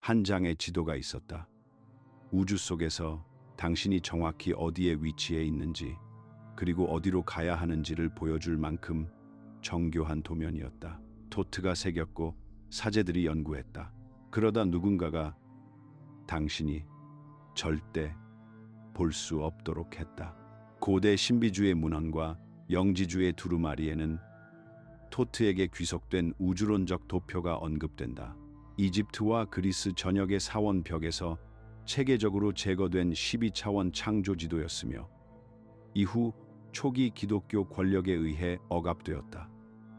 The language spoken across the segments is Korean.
한 장의 지도가 있었다. 우주 속에서 당신이 정확히 어디에 위치해 있는지, 그리고 어디로 가야 하는지를 보여줄 만큼 정교한 도면이었다. 토트가 새겼고 사제들이 연구했다. 그러다 누군가가 당신이 절대 볼 수 없도록 했다. 고대 신비주의 문헌과 영지주의 두루마리에는 토트에게 귀속된 우주론적 도표가 언급된다. 이집트와 그리스 전역의 사원벽에서 체계적으로 제거된 12차원 창조지도였으며 이후 초기 기독교 권력에 의해 억압되었다.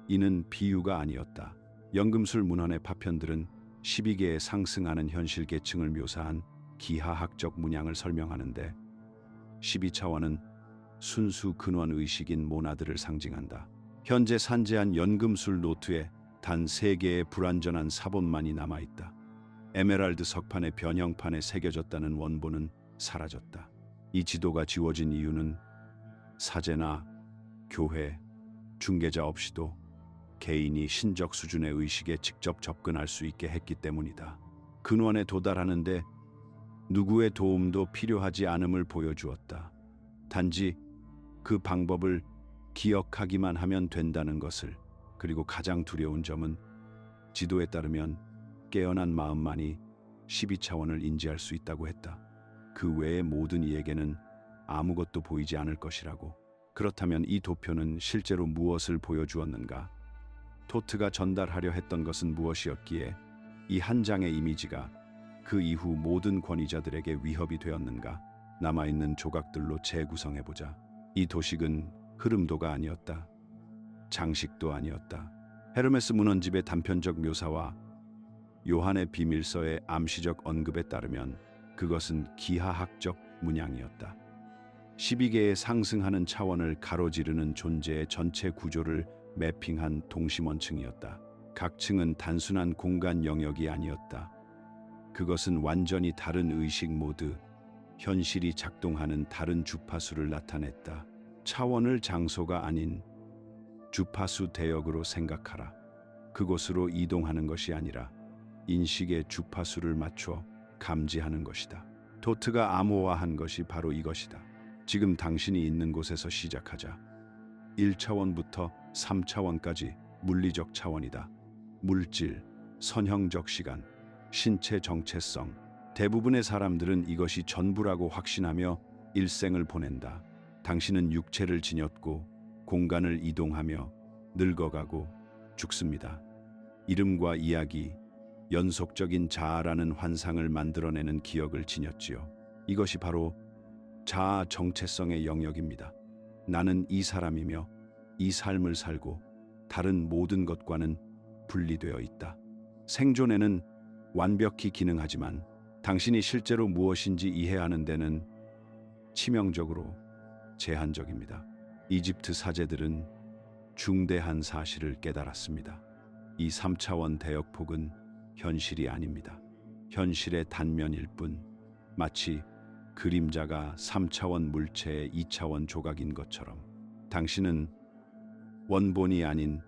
이는 비유가 아니었다. 연금술 문헌의 파편들은 12개의 상승하는 현실 계층을 묘사한 기하학적 문양을 설명하는데 12차원은 순수 근원 의식인 모나드를 상징한다. 현재 산재한 연금술 노트에 단 3개의 불완전한 사본만이 남아있다. 에메랄드 석판의 변형판에 새겨졌다는 원본은 사라졌다. 이 지도가 지워진 이유는 사제나 교회, 중개자 없이도 개인이 신적 수준의 의식에 직접 접근할 수 있게 했기 때문이다. 근원에 도달하는데 누구의 도움도 필요하지 않음을 보여주었다. 단지 그 방법을 기억하기만 하면 된다는 것을. 그리고 가장 두려운 점은 지도에 따르면 깨어난 마음만이 12차원을 인지할 수 있다고 했다. 그 외의 모든 이에게는 아무것도 보이지 않을 것이라고. 그렇다면 이 도표는 실제로 무엇을 보여주었는가? 토트가 전달하려 했던 것은 무엇이었기에 이 한 장의 이미지가 그 이후 모든 권위자들에게 위협이 되었는가? 남아있는 조각들로 재구성해보자. 이 도식은 흐름도가 아니었다. 장식도 아니었다. 헤르메스 문헌집의 단편적 묘사와 요한의 비밀서의 암시적 언급에 따르면 그것은 기하학적 문양이었다. 12개의 상승하는 차원을 가로지르는 존재의 전체 구조를 매핑한 동심원층이었다. 각 층은 단순한 공간 영역이 아니었다. 그것은 완전히 다른 의식 모드, 현실이 작동하는 다른 주파수를 나타냈다. 차원을 장소가 아닌 주파수 대역으로 생각하라. 그곳으로 이동하는 것이 아니라 인식의 주파수를 맞춰 감지하는 것이다. 토트가 암호화한 것이 바로 이것이다. 지금 당신이 있는 곳에서 시작하자. 1차원부터 3차원까지 물리적 차원이다. 물질, 선형적 시간, 신체 정체성. 대부분의 사람들은 이것이 전부라고 확신하며 일생을 보낸다. 당신은 육체를 지녔고 공간을 이동하며 늙어가고 죽습니다. 이름과 이야기, 연속적인 자아라는 환상을 만들어내는 기억을 지녔지요. 이것이 바로 자아 정체성의 영역입니다. 나는 이 사람이며 이 삶을 살고 다른 모든 것과는 분리되어 있다. 생존에는 완벽히 기능하지만 당신이 실제로 무엇인지 이해하는 데는 치명적으로 제한적입니다. 이집트 사제들은 중대한 사실을 깨달았습니다. 이 3차원 대역폭은 현실이 아닙니다. 현실의 단면일 뿐, 마치 그림자가 3차원 물체의 2차원 조각인 것처럼 당신은 원본이 아닌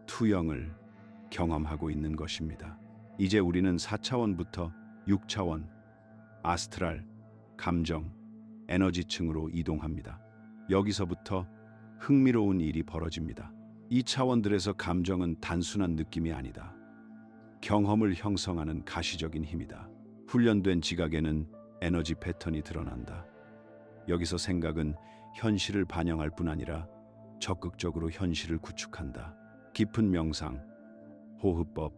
투영을 경험하고 있는 것입니다. 이제 우리는 4차원부터 6차원, 아스트랄, 감정, 에너지층으로 이동합니다. 여기서부터 흥미로운 일이 벌어집니다. 이 차원들에서 감정은 단순한 느낌이 아니다. 경험을 형성하는 가시적인 힘이다. 훈련된 지각에는 에너지 패턴이 드러난다. 여기서 생각은 현실을 반영할 뿐 아니라 적극적으로 현실을 구축한다. 깊은 명상, 호흡법,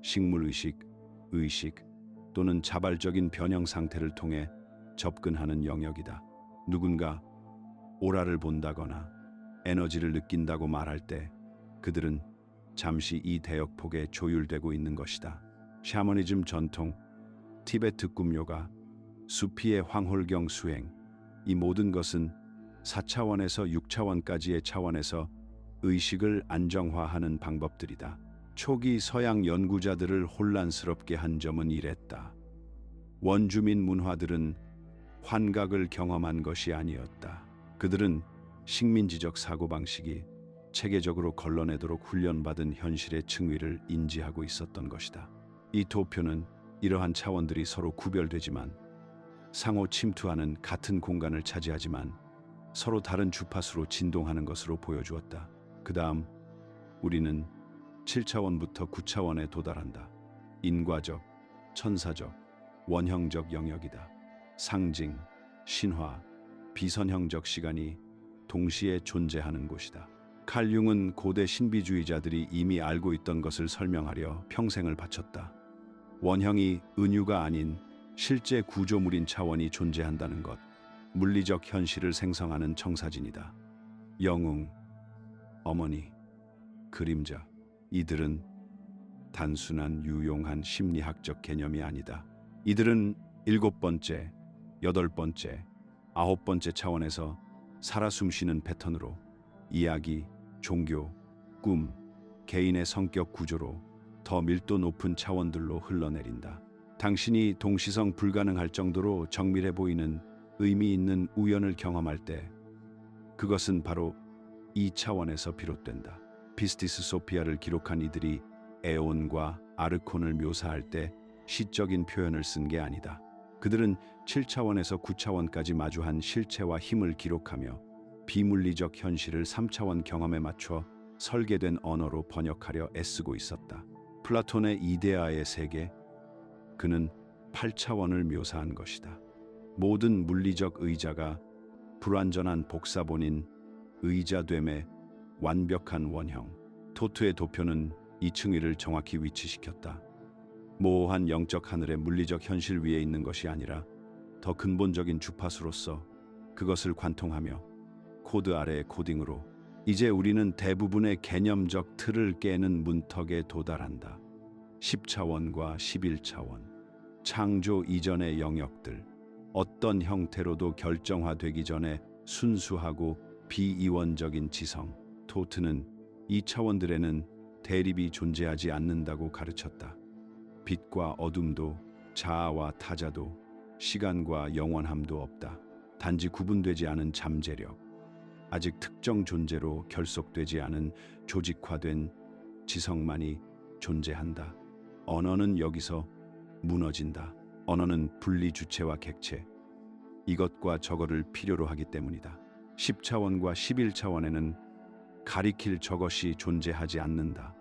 식물의식, 의식 또는 자발적인 변형 상태를 통해 접근하는 영역이다. 누군가 오라를 본다거나 에너지를 느낀다고 말할 때 그들은 잠시 이 대역폭에 조율되고 있는 것이다. 샤머니즘 전통, 티베트 꿈요가, 수피의 황홀경 수행, 이 모든 것은 4차원에서 6차원까지의 차원에서 의식을 안정화하는 방법들이다. 초기 서양 연구자들을 혼란스럽게 한 점은 이랬다. 원주민 문화들은 환각을 경험한 것이 아니었다. 그들은 식민지적 사고방식이 체계적으로 걸러내도록 훈련받은 현실의 층위를 인지하고 있었던 것이다. 이 도표는 이러한 차원들이 서로 구별되지만 상호 침투하는 같은 공간을 차지하지만 서로 다른 주파수로 진동하는 것으로 보여주었다. 그 다음 우리는 7차원부터 9차원에 도달한다. 인과적, 천사적, 원형적 영역이다. 상징, 신화, 비선형적 시간이 동시에 존재하는 곳이다. 칼 융은 고대 신비주의자들이 이미 알고 있던 것을 설명하려 평생을 바쳤다. 원형이 은유가 아닌 실제 구조물인 차원이 존재한다는 것, 물리적 현실을 생성하는 청사진이다. 영웅, 어머니, 그림자, 이들은 단순한 유용한 심리학적 개념이 아니다. 이들은 7번째, 8번째, 9번째 차원에서 살아 숨쉬는 패턴으로 이야기, 종교, 꿈, 개인의 성격 구조로 더 밀도 높은 차원들로 흘러내린다. 당신이 동시성 불가능할 정도로 정밀해 보이는 의미 있는 우연을 경험할 때 그것은 바로 이 차원에서 비롯된다. 피스티스 소피아를 기록한 이들이 에온과 아르콘을 묘사할 때 시적인 표현을 쓴 게 아니다. 그들은 7차원에서 9차원까지 마주한 실체와 힘을 기록하며 비물리적 현실을 3차원 경험에 맞춰 설계된 언어로 번역하려 애쓰고 있었다. 플라톤의 이데아의 세계, 그는 8차원을 묘사한 것이다. 모든 물리적 의자가 불완전한 복사본인 의자됨의 완벽한 원형. 토트의 도표는 이 층위를 정확히 위치시켰다. 모호한 영적 하늘의 물리적 현실 위에 있는 것이 아니라 더 근본적인 주파수로서 그것을 관통하며 코드 아래의 코딩으로 이제 우리는 대부분의 개념적 틀을 깨는 문턱에 도달한다. 10차원과 11차원, 창조 이전의 영역들, 어떤 형태로도 결정화되기 전에 순수하고 비이원적인 지성. 토트는 이 차원들에는 대립이 존재하지 않는다고 가르쳤다. 빛과 어둠도, 자아와 타자도, 시간과 영원함도 없다. 단지 구분되지 않은 잠재력, 아직 특정 존재로 결속되지 않은 조직화된 지성만이 존재한다. 언어는 여기서 무너진다. 언어는 분리 주체와 객체, 이것과 저거를 필요로 하기 때문이다. 10차원과 11차원에는 가리킬 저것이 존재하지 않는다.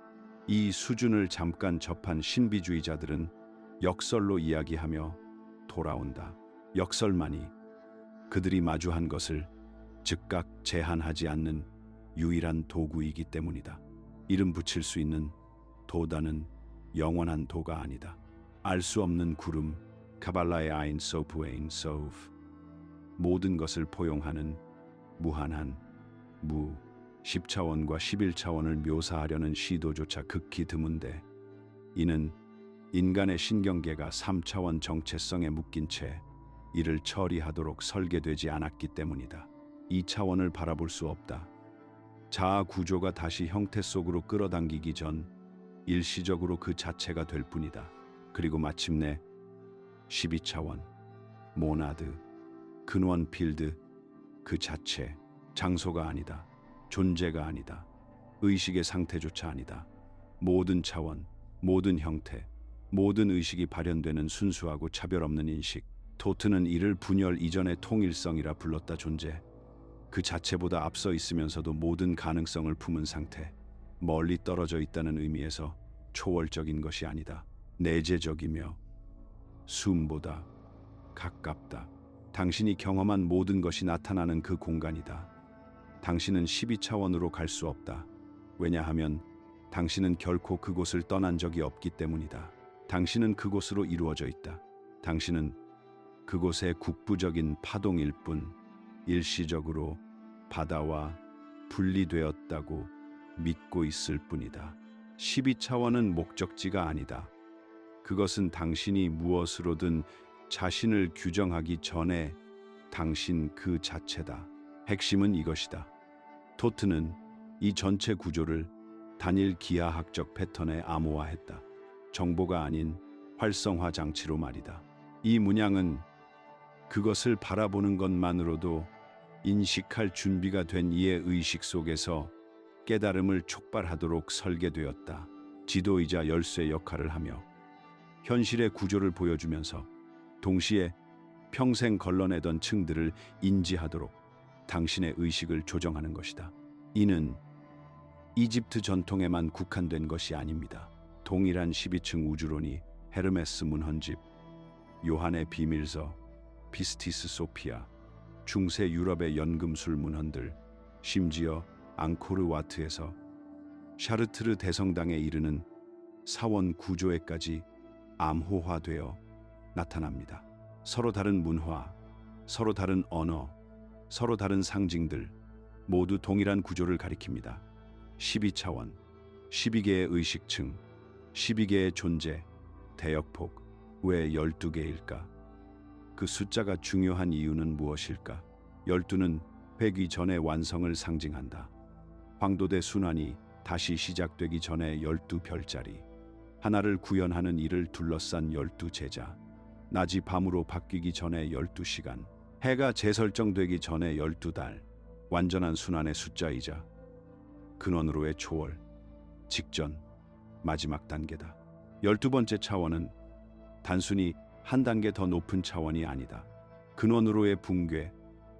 이 수준을 잠깐 접한 신비주의자들은 역설로 이야기하며 돌아온다. 역설만이 그들이 마주한 것을 즉각 제한하지 않는 유일한 도구이기 때문이다. 이름 붙일 수 있는 도다는 영원한 도가 아니다. 알 수 없는 구름, 카발라의 아인 소프 에인 소프, 모든 것을 포용하는 무한한 무. 10차원과 11차원을 묘사하려는 시도조차 극히 드문데 이는 인간의 신경계가 3차원 정체성에 묶인 채 이를 처리하도록 설계되지 않았기 때문이다. 2차원을 바라볼 수 없다. 자아 구조가 다시 형태 속으로 끌어당기기 전 일시적으로 그 자체가 될 뿐이다. 그리고 마침내 12차원, 모나드, 근원 필드, 그 자체, 장소가 아니다. 존재가 아니다. 의식의 상태조차 아니다. 모든 차원, 모든 형태, 모든 의식이 발현되는 순수하고 차별 없는 인식. 토트는 이를 분열 이전의 통일성이라 불렀다. 존재, 그 자체보다 앞서 있으면서도 모든 가능성을 품은 상태. 멀리 떨어져 있다는 의미에서 초월적인 것이 아니다. 내재적이며 숨보다 가깝다. 당신이 경험한 모든 것이 나타나는 그 공간이다. 당신은 12차원으로 갈 수 없다. 왜냐하면 당신은 결코 그곳을 떠난 적이 없기 때문이다. 당신은 그곳으로 이루어져 있다. 당신은 그곳의 국부적인 파동일 뿐, 일시적으로 바다와 분리되었다고 믿고 있을 뿐이다. 12차원은 목적지가 아니다. 그것은 당신이 무엇으로든 자신을 규정하기 전에 당신 그 자체다. 핵심은 이것이다. 토트는 이 전체 구조를 단일 기하학적 패턴에 암호화했다. 정보가 아닌 활성화 장치로 말이다. 이 문양은 그것을 바라보는 것만으로도 인식할 준비가 된 이의 의식 속에서 깨달음을 촉발하도록 설계되었다. 지도이자 열쇠 역할을 하며 현실의 구조를 보여주면서 동시에 평생 걸러내던 층들을 인지하도록 당신의 의식을 조정하는 것이다. 이는 이집트 전통에만 국한된 것이 아닙니다. 동일한 12층 우주론이 헤르메스 문헌집, 요한의 비밀서, 피스티스 소피아, 중세 유럽의 연금술 문헌들, 심지어 앙코르와트에서 샤르트르 대성당에 이르는 사원 구조에까지 암호화되어 나타납니다. 서로 다른 문화, 서로 다른 언어, 서로 다른 상징들 모두 동일한 구조를 가리킵니다. 12차원, 12개의 의식층, 12개의 존재, 대역폭, 왜 12개일까? 그 숫자가 중요한 이유는 무엇일까? 12는 회귀 전의 완성을 상징한다. 황도대 순환이 다시 시작되기 전에 12별자리, 하나를 구현하는 일을 둘러싼 12제자, 낮이 밤으로 바뀌기 전에 12시간, 해가 재설정되기 전에 12달, 완전한 순환의 숫자이자 근원으로의 초월, 직전, 마지막 단계다. 12번째 차원은 단순히 한 단계 더 높은 차원이 아니다. 근원으로의 붕괴,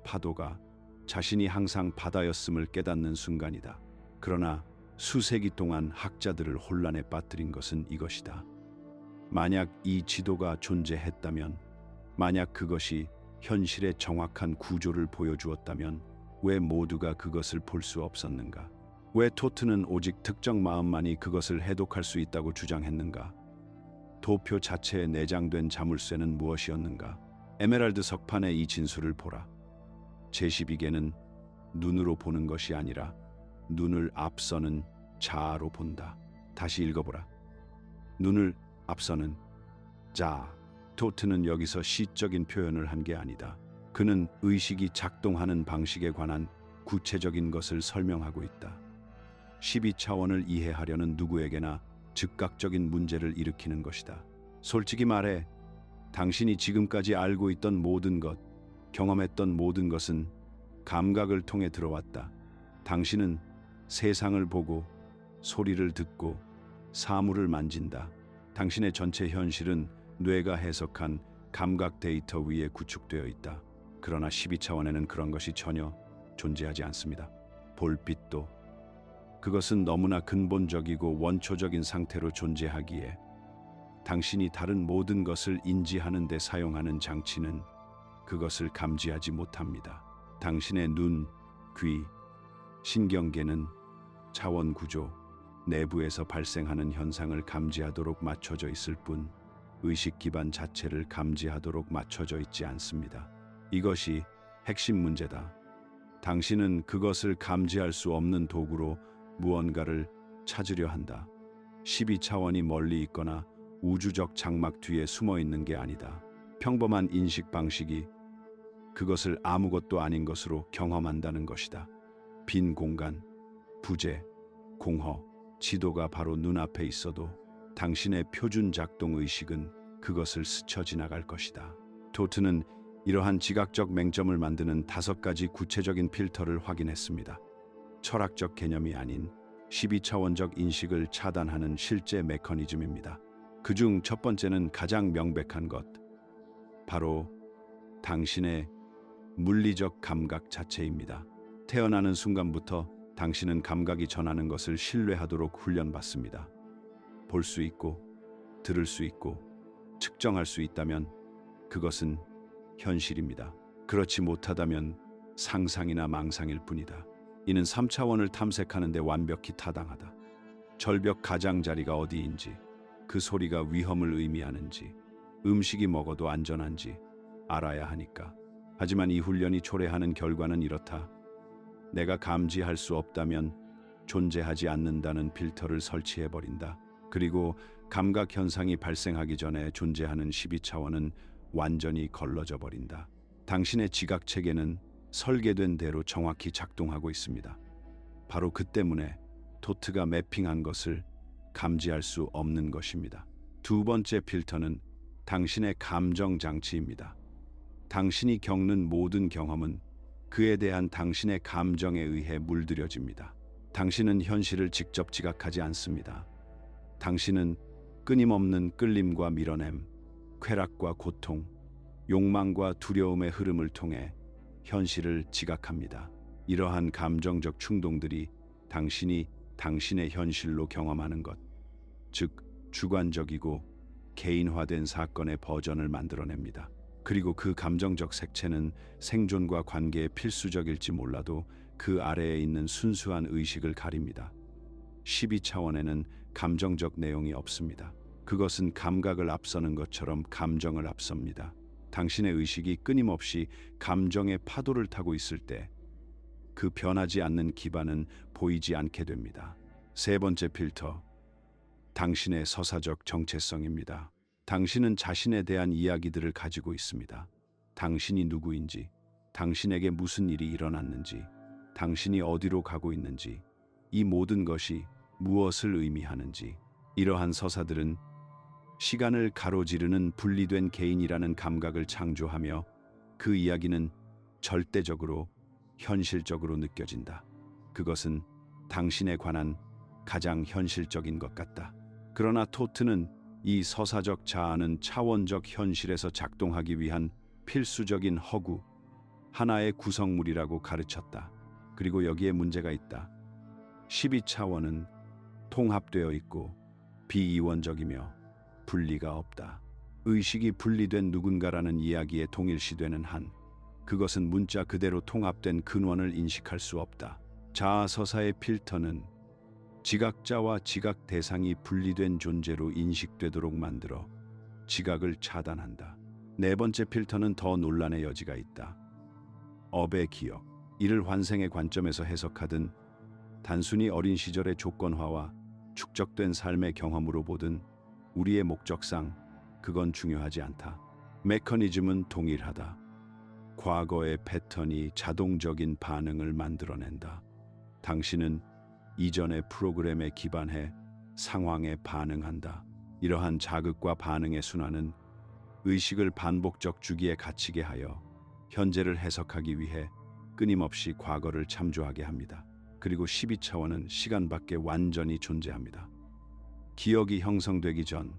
파도가 자신이 항상 바다였음을 깨닫는 순간이다. 그러나 수세기 동안 학자들을 혼란에 빠뜨린 것은 이것이다. 만약 이 지도가 존재했다면, 만약 그것이 현실의 정확한 구조를 보여주었다면 왜 모두가 그것을 볼 수 없었는가? 왜 토트는 오직 특정 마음만이 그것을 해독할 수 있다고 주장했는가? 도표 자체에 내장된 자물쇠는 무엇이었는가? 에메랄드 석판의 이 진술을 보라. 제12개는 눈으로 보는 것이 아니라 눈을 앞서는 자아로 본다. 다시 읽어보라. 눈을 앞서는 자. 토트는 여기서 시적인 표현을 한 게 아니다. 그는 의식이 작동하는 방식에 관한 구체적인 것을 설명하고 있다. 12차원을 이해하려는 누구에게나 즉각적인 문제를 일으키는 것이다. 솔직히 말해, 당신이 지금까지 알고 있던 모든 것, 경험했던 모든 것은 감각을 통해 들어왔다. 당신은 세상을 보고, 소리를 듣고, 사물을 만진다. 당신의 전체 현실은 뇌가 해석한 감각 데이터 위에 구축되어 있다. 그러나 12차원에는 그런 것이 전혀 존재하지 않습니다. 볼빛도 그것은 너무나 근본적이고 원초적인 상태로 존재하기에 당신이 다른 모든 것을 인지하는 데 사용하는 장치는 그것을 감지하지 못합니다. 당신의 눈, 귀, 신경계는 차원 구조, 내부에서 발생하는 현상을 감지하도록 맞춰져 있을 뿐 의식 기반 자체를 감지하도록 맞춰져 있지 않습니다. 이것이 핵심 문제다. 당신은 그것을 감지할 수 없는 도구로 무언가를 찾으려 한다. 12차원이 멀리 있거나 우주적 장막 뒤에 숨어 있는 게 아니다. 평범한 인식 방식이 그것을 아무것도 아닌 것으로 경험한다는 것이다. 빈 공간, 부재, 공허, 지도가 바로 눈앞에 있어도 당신의 표준 작동 의식은 그것을 스쳐 지나갈 것이다. 토트는 이러한 지각적 맹점을 만드는 5가지 구체적인 필터를 확인했습니다. 철학적 개념이 아닌 12차원적 인식을 차단하는 실제 메커니즘입니다. 그중 첫 번째는 가장 명백한 것, 바로 당신의 물리적 감각 자체입니다. 태어나는 순간부터 당신은 감각이 전하는 것을 신뢰하도록 훈련받습니다. 볼 수 있고, 들을 수 있고, 측정할 수 있다면 그것은 현실입니다. 그렇지 못하다면 상상이나 망상일 뿐이다. 이는 3차원을 탐색하는 데 완벽히 타당하다. 절벽 가장자리가 어디인지, 그 소리가 위험을 의미하는지, 음식이 먹어도 안전한지 알아야 하니까. 하지만 이 훈련이 초래하는 결과는 이렇다. 내가 감지할 수 없다면 존재하지 않는다는 필터를 설치해버린다. 그리고 감각 현상이 발생하기 전에 존재하는 12차원은 완전히 걸러져 버린다. 당신의 지각 체계는 설계된 대로 정확히 작동하고 있습니다. 바로 그 때문에 토트가 매핑한 것을 감지할 수 없는 것입니다. 두 번째 필터는 당신의 감정 장치입니다. 당신이 겪는 모든 경험은 그에 대한 당신의 감정에 의해 물들여집니다. 당신은 현실을 직접 지각하지 않습니다. 당신은 끊임없는 끌림과 밀어냄, 쾌락과 고통, 욕망과 두려움의 흐름을 통해 현실을 지각합니다. 이러한 감정적 충동들이 당신이 당신의 현실로 경험하는 것, 즉 주관적이고 개인화된 사건의 버전을 만들어냅니다. 그리고 그 감정적 색채는 생존과 관계에 필수적일지 몰라도 그 아래에 있는 순수한 의식을 가립니다. 12차원에는 감정적 내용이 없습니다. 그것은 감각을 앞서는 것처럼 감정을 앞섭니다. 당신의 의식이 끊임없이 감정의 파도를 타고 있을 때 그 변하지 않는 기반은 보이지 않게 됩니다. 세 번째 필터, 당신의 서사적 정체성입니다. 당신은 자신에 대한 이야기들을 가지고 있습니다. 당신이 누구인지, 당신에게 무슨 일이 일어났는지, 당신이 어디로 가고 있는지, 이 모든 것이 무엇을 의미하는지. 이러한 서사들은 시간을 가로지르는 분리된 개인이라는 감각을 창조하며 그 이야기는 절대적으로 현실적으로 느껴진다. 그것은 당신에 관한 가장 현실적인 것 같다. 그러나 토트는 이 서사적 자아는 차원적 현실에서 작동하기 위한 필수적인 허구, 하나의 구성물이라고 가르쳤다. 그리고 여기에 문제가 있다. 12차원은 통합되어 있고 비이원적이며 분리가 없다. 의식이 분리된 누군가라는 이야기에 동일시되는 한 그것은 문자 그대로 통합된 근원을 인식할 수 없다. 자아서사의 필터는 지각자와 지각 대상이 분리된 존재로 인식되도록 만들어 지각을 차단한다. 네 번째 필터는 더 논란의 여지가 있다. 업의 기억. 이를 환생의 관점에서 해석하든 단순히 어린 시절의 조건화와 축적된 삶의 경험으로 보든 우리의 목적상 그건 중요하지 않다. 메커니즘은 동일하다. 과거의 패턴이 자동적인 반응을 만들어낸다. 당신은 이전의 프로그램에 기반해 상황에 반응한다. 이러한 자극과 반응의 순환은 의식을 반복적 주기에 갇히게 하여 현재를 해석하기 위해 끊임없이 과거를 참조하게 합니다. 그리고 12차원은 시간 밖에 완전히 존재합니다. 기억이 형성되기 전,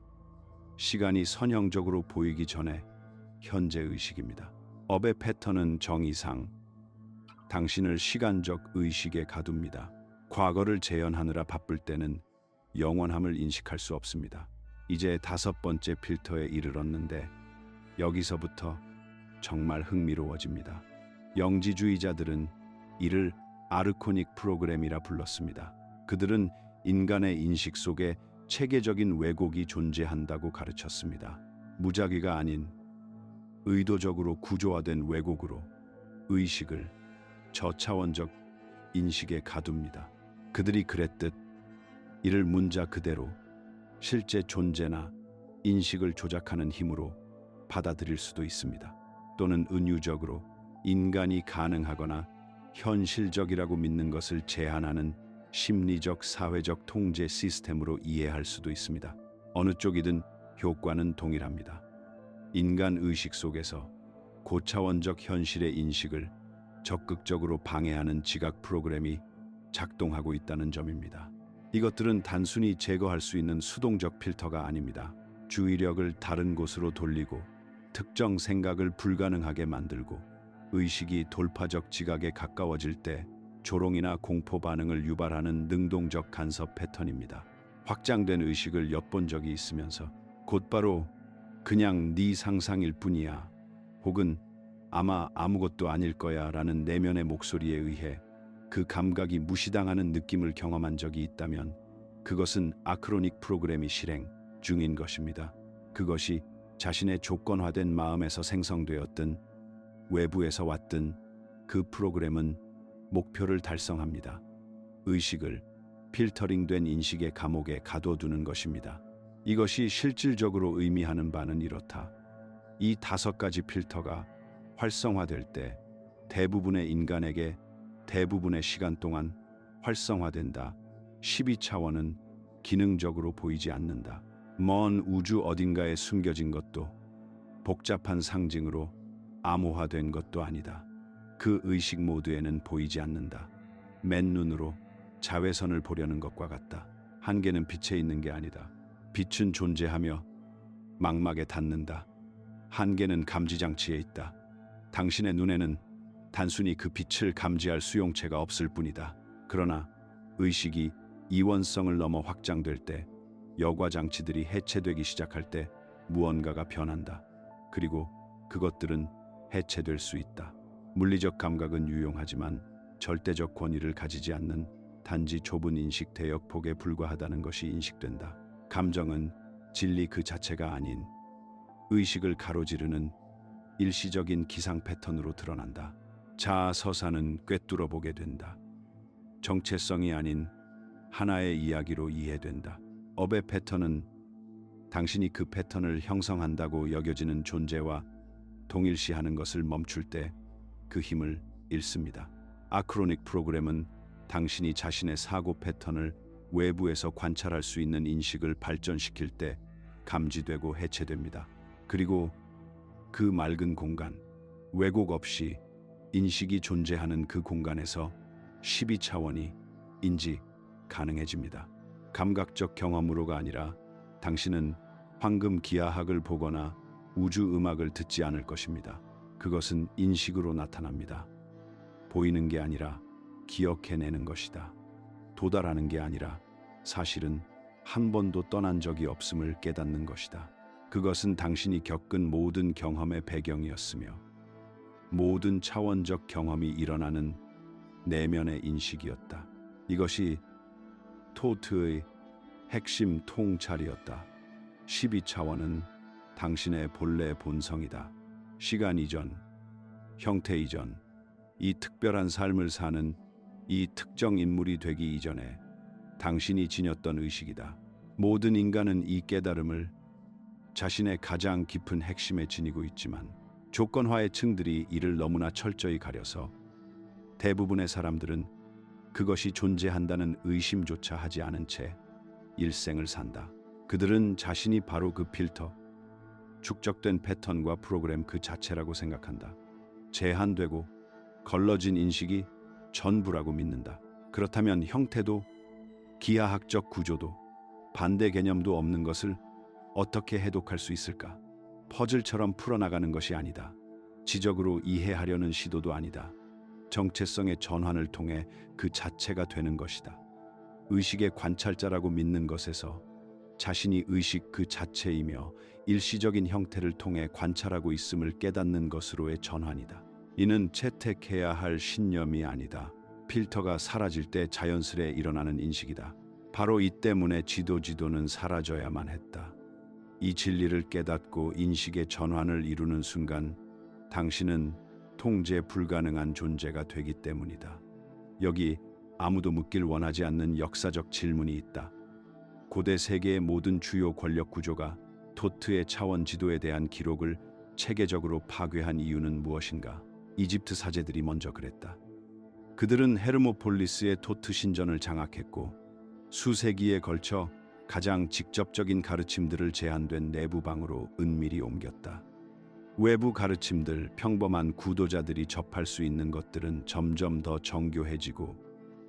시간이 선형적으로 보이기 전에 현재 의식입니다. 업의 패턴은 정의상 당신을 시간적 의식에 가둡니다. 과거를 재현하느라 바쁠 때는 영원함을 인식할 수 없습니다. 이제 다섯 번째 필터에 이르렀는데 여기서부터 정말 흥미로워집니다. 영지주의자들은 이를 아르코닉 프로그램이라 불렀습니다. 그들은 인간의 인식 속에 체계적인 왜곡이 존재한다고 가르쳤습니다. 무작위가 아닌 의도적으로 구조화된 왜곡으로 의식을 저차원적 인식에 가둡니다. 그들이 그랬듯 이를 문자 그대로 실제 존재나 인식을 조작하는 힘으로 받아들일 수도 있습니다. 또는 은유적으로 인간이 가능하거나 현실적이라고 믿는 것을 제한하는 심리적 사회적 통제 시스템으로 이해할 수도 있습니다. 어느 쪽이든 효과는 동일합니다. 인간 의식 속에서 고차원적 현실의 인식을 적극적으로 방해하는 지각 프로그램이 작동하고 있다는 점입니다. 이것들은 단순히 제거할 수 있는 수동적 필터가 아닙니다. 주의력을 다른 곳으로 돌리고 특정 생각을 불가능하게 만들고 의식이 돌파적 지각에 가까워질 때 조롱이나 공포 반응을 유발하는 능동적 간섭 패턴입니다. 확장된 의식을 엿본 적이 있으면서 곧바로 그냥 네 상상일 뿐이야 혹은 아마 아무것도 아닐 거야 라는 내면의 목소리에 의해 그 감각이 무시당하는 느낌을 경험한 적이 있다면 그것은 아크로닉 프로그램이 실행 중인 것입니다. 그것이 자신의 조건화된 마음에서 생성되었든 외부에서 왔든 그 프로그램은 목표를 달성합니다. 의식을 필터링된 인식의 감옥에 가둬두는 것입니다. 이것이 실질적으로 의미하는 바는 이렇다. 이 5가지 필터가 활성화될 때 대부분의 인간에게 대부분의 시간 동안 활성화된다. 12차원은 기능적으로 보이지 않는다. 먼 우주 어딘가에 숨겨진 것도 복잡한 상징으로 암호화된 것도 아니다. 그 의식 모드에는 보이지 않는다. 맨눈으로 자외선을 보려는 것과 같다. 한계는 빛에 있는 게 아니다. 빛은 존재하며 망막에 닿는다. 한계는 감지장치에 있다. 당신의 눈에는 단순히 그 빛을 감지할 수용체가 없을 뿐이다. 그러나 의식이 이원성을 넘어 확장될 때, 여과 장치들이 해체되기 시작할 때 무언가가 변한다. 그리고 그것들은 해체될 수 있다. 물리적 감각은 유용하지만 절대적 권위를 가지지 않는 단지 좁은 인식 대역폭에 불과하다는 것이 인식된다. 감정은 진리 그 자체가 아닌 의식을 가로지르는 일시적인 기상 패턴으로 드러난다. 자아 서사는 꿰뚫어 보게 된다. 정체성이 아닌 하나의 이야기로 이해된다. 업의 패턴은 당신이 그 패턴을 형성한다고 여겨지는 존재와 동일시하는 것을 멈출 때 그 힘을 잃습니다. 아크로닉 프로그램은 당신이 자신의 사고 패턴을 외부에서 관찰할 수 있는 인식을 발전시킬 때 감지되고 해체됩니다. 그리고 그 맑은 공간, 왜곡 없이 인식이 존재하는 그 공간에서 12차원이 인지 가능해집니다. 감각적 경험으로가 아니라 당신은 황금 기하학을 보거나 우주 음악을 듣지 않을 것입니다. 그것은 인식으로 나타납니다. 보이는 게 아니라 기억해내는 것이다. 도달하는 게 아니라 사실은 한 번도 떠난 적이 없음을 깨닫는 것이다. 그것은 당신이 겪은 모든 경험의 배경이었으며 모든 차원적 경험이 일어나는 내면의 인식이었다. 이것이 토트의 핵심 통찰이었다. 12차원은 당신의 본래 본성이다. 시간 이전, 형태 이전, 이 특별한 삶을 사는 이 특정 인물이 되기 이전에 당신이 지녔던 의식이다. 모든 인간은 이 깨달음을 자신의 가장 깊은 핵심에 지니고 있지만 조건화의 층들이 이를 너무나 철저히 가려서 대부분의 사람들은 그것이 존재한다는 의심조차 하지 않은 채 일생을 산다. 그들은 자신이 바로 그 필터, 축적된 패턴과 프로그램 그 자체라고 생각한다. 제한되고 걸러진 인식이 전부라고 믿는다. 그렇다면 형태도 기하학적 구조도 반대 개념도 없는 것을 어떻게 해독할 수 있을까? 퍼즐처럼 풀어나가는 것이 아니다. 지적으로 이해하려는 시도도 아니다. 정체성의 전환을 통해 그 자체가 되는 것이다. 의식의 관찰자라고 믿는 것에서 자신이 의식 그 자체이며 일시적인 형태를 통해 관찰하고 있음을 깨닫는 것으로의 전환이다. 이는 채택해야 할 신념이 아니다. 필터가 사라질 때 자연스레 일어나는 인식이다. 바로 이 때문에 지도는 사라져야만 했다. 이 진리를 깨닫고 인식의 전환을 이루는 순간 당신은 통제 불가능한 존재가 되기 때문이다. 여기 아무도 묻길 원하지 않는 역사적 질문이 있다. 고대 세계의 모든 주요 권력 구조가 토트의 차원 지도에 대한 기록을 체계적으로 파괴한 이유는 무엇인가? 이집트 사제들이 먼저 그랬다. 그들은 헤르모폴리스의 토트 신전을 장악했고 수세기에 걸쳐 가장 직접적인 가르침들을 제한된 내부 방으로 은밀히 옮겼다. 외부 가르침들, 평범한 구도자들이 접할 수 있는 것들은 점점 더 정교해지고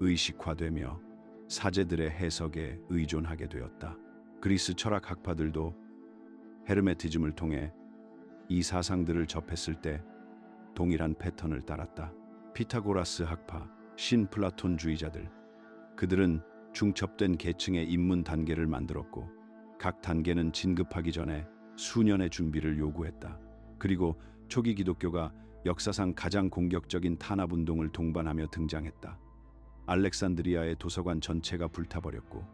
의식화되며 사제들의 해석에 의존하게 되었다. 그리스 철학 학파들도 헤르메티즘을 통해 이 사상들을 접했을 때 동일한 패턴을 따랐다. 피타고라스 학파, 신플라톤주의자들, 그들은 중첩된 계층의 입문 단계를 만들었고 각 단계는 진급하기 전에 수년의 준비를 요구했다. 그리고 초기 기독교가 역사상 가장 공격적인 탄압운동을 동반하며 등장했다. 알렉산드리아의 도서관 전체가 불타버렸고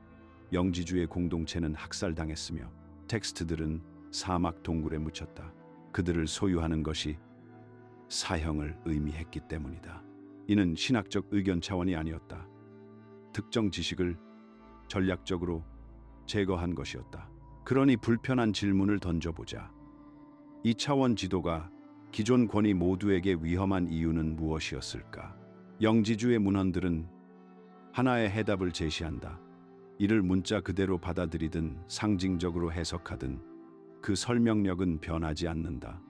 영지주의 공동체는 학살당했으며 텍스트들은 사막 동굴에 묻혔다. 그들을 소유하는 것이 사형을 의미했기 때문이다. 이는 신학적 의견 차원이 아니었다. 특정 지식을 전략적으로 제거한 것이었다. 그러니 불편한 질문을 던져보자. 이 차원 지도가 기존 권위 모두에게 위험한 이유는 무엇이었을까? 영지주의 문헌들은 하나의 해답을 제시한다. 이를 문자 그대로 받아들이든 상징적으로 해석하든 그 설명력은 변하지 않는다.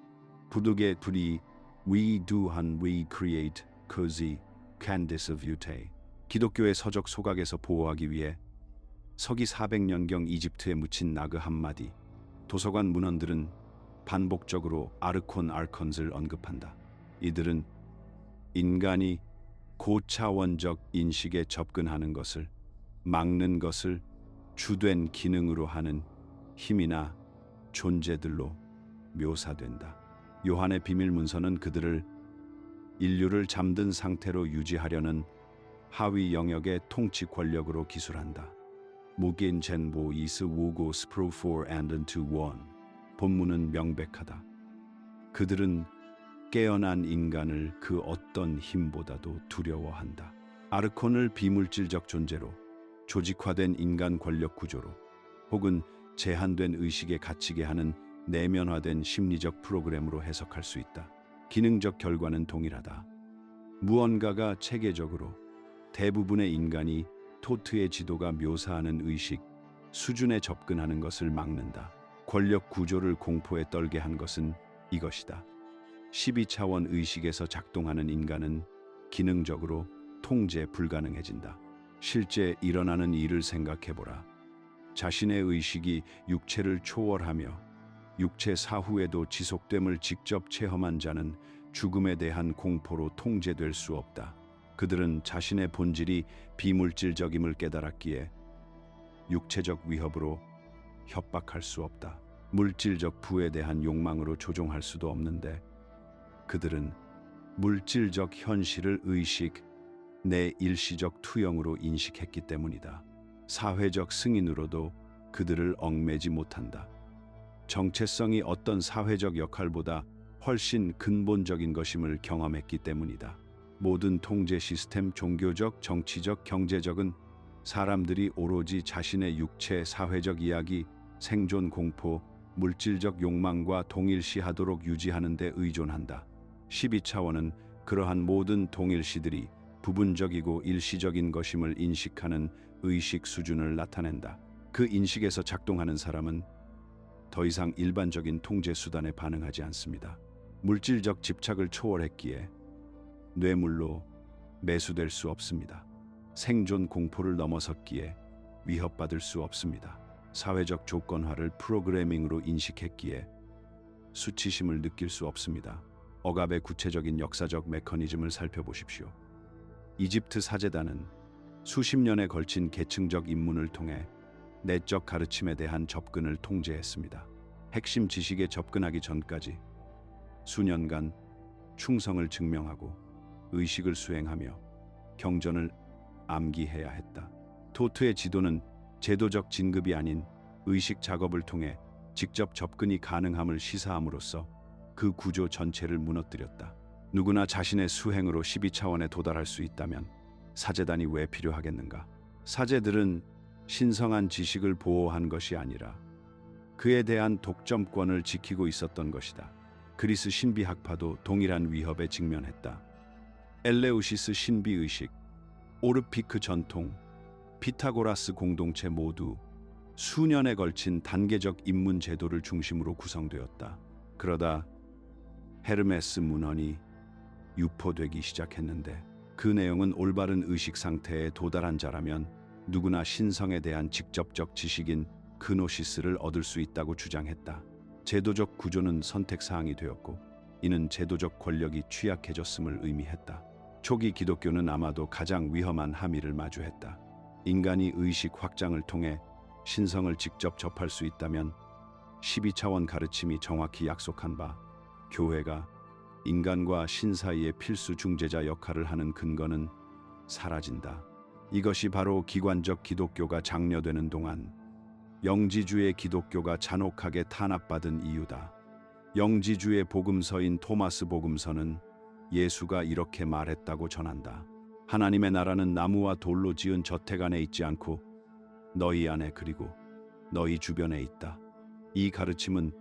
부득의 불이 We do han we create cozy candice of ute. 기독교의 서적 소각에서 보호하기 위해 서기 400년경 이집트에 묻힌 나그 한 마디. 도서관 문헌들은 반복적으로 아르콘 알컨을 언급한다. 이들은 인간이 고차원적 인식에 접근하는 것을 막는 것을 주된 기능으로 하는 힘이나 존재들로 묘사된다. 요한의 비밀 문서는 그들을 인류를 잠든 상태로 유지하려는 하위 영역의 통치 권력으로 기술한다. 무긴 젠보 이스 우고 스프로 4 and 2 1. 본문은 명백하다. 그들은 깨어난 인간을 그 어떤 힘보다도 두려워한다. 아르콘을 비물질적 존재로, 조직화된 인간 권력 구조로, 혹은 제한된 의식에 갇히게 하는 내면화된 심리적 프로그램으로 해석할 수 있다. 기능적 결과는 동일하다. 무언가가 체계적으로 대부분의 인간이 토트의 지도가 묘사하는 의식 수준에 접근하는 것을 막는다. 권력 구조를 공포에 떨게 한 것은 이것이다. 12차원 의식에서 작동하는 인간은 기능적으로 통제 불가능해진다. 실제 일어나는 일을 생각해보라. 자신의 의식이 육체를 초월하며 육체 사후에도 지속됨을 직접 체험한 자는 죽음에 대한 공포로 통제될 수 없다. 그들은 자신의 본질이 비물질적임을 깨달았기에 육체적 위협으로 협박할 수 없다. 물질적 부에 대한 욕망으로 조종할 수도 없는데 그들은 물질적 현실을 의식, 내 일시적 투영으로 인식했기 때문이다. 사회적 승인으로도 그들을 얽매지 못한다. 정체성이 어떤 사회적 역할보다 훨씬 근본적인 것임을 경험했기 때문이다. 모든 통제 시스템, 종교적, 정치적, 경제적은 사람들이 오로지 자신의 육체, 사회적 이야기, 생존 공포, 물질적 욕망과 동일시하도록 유지하는 데 의존한다. 12차원은 그러한 모든 동일시들이 부분적이고 일시적인 것임을 인식하는 의식 수준을 나타낸다. 그 인식에서 작동하는 사람은 더 이상 일반적인 통제 수단에 반응하지 않습니다. 물질적 집착을 초월했기에 뇌물로 매수될 수 없습니다. 생존 공포를 넘어섰기에 위협받을 수 없습니다. 사회적 조건화를 프로그래밍으로 인식했기에 수치심을 느낄 수 없습니다. 억압의 구체적인 역사적 메커니즘을 살펴보십시오. 이집트 사제단은 수십 년에 걸친 계층적 입문을 통해 내적 가르침에 대한 접근을 통제했습니다. 핵심 지식에 접근하기 전까지 수년간 충성을 증명하고 의식을 수행하며 경전을 암기해야 했다. 토트의 지도는 제도적 진급이 아닌 의식 작업을 통해 직접 접근이 가능함을 시사함으로써 그 구조 전체를 무너뜨렸다. 누구나 자신의 수행으로 12차원에 도달할 수 있다면 사제단이 왜 필요하겠는가? 사제들은 신성한 지식을 보호한 것이 아니라 그에 대한 독점권을 지키고 있었던 것이다. 그리스 신비학파도 동일한 위협에 직면했다. 엘레우시스 신비의식, 오르피크 전통, 피타고라스 공동체 모두 수년에 걸친 단계적 입문 제도를 중심으로 구성되었다. 그러다 헤르메스 문헌이 유포되기 시작했는데 그 내용은 올바른 의식 상태에 도달한 자라면 누구나 신성에 대한 직접적 지식인 그노시스를 얻을 수 있다고 주장했다. 제도적 구조는 선택사항이 되었고 이는 제도적 권력이 취약해졌음을 의미했다. 초기 기독교는 아마도 가장 위험한 함의를 마주했다. 인간이 의식 확장을 통해 신성을 직접 접할 수 있다면 12차원 가르침이 정확히 약속한 바 교회가 인간과 신 사이의 필수 중재자 역할을 하는 근거는 사라진다. 이것이 바로 기관적 기독교가 장려되는 동안 영지주의 기독교가 잔혹하게 탄압받은 이유다. 영지주의 복음서인 토마스 복음서는 예수가 이렇게 말했다고 전한다. 하나님의 나라는 나무와 돌로 지은 저택 안에 있지 않고 너희 안에 그리고 너희 주변에 있다. 이 가르침은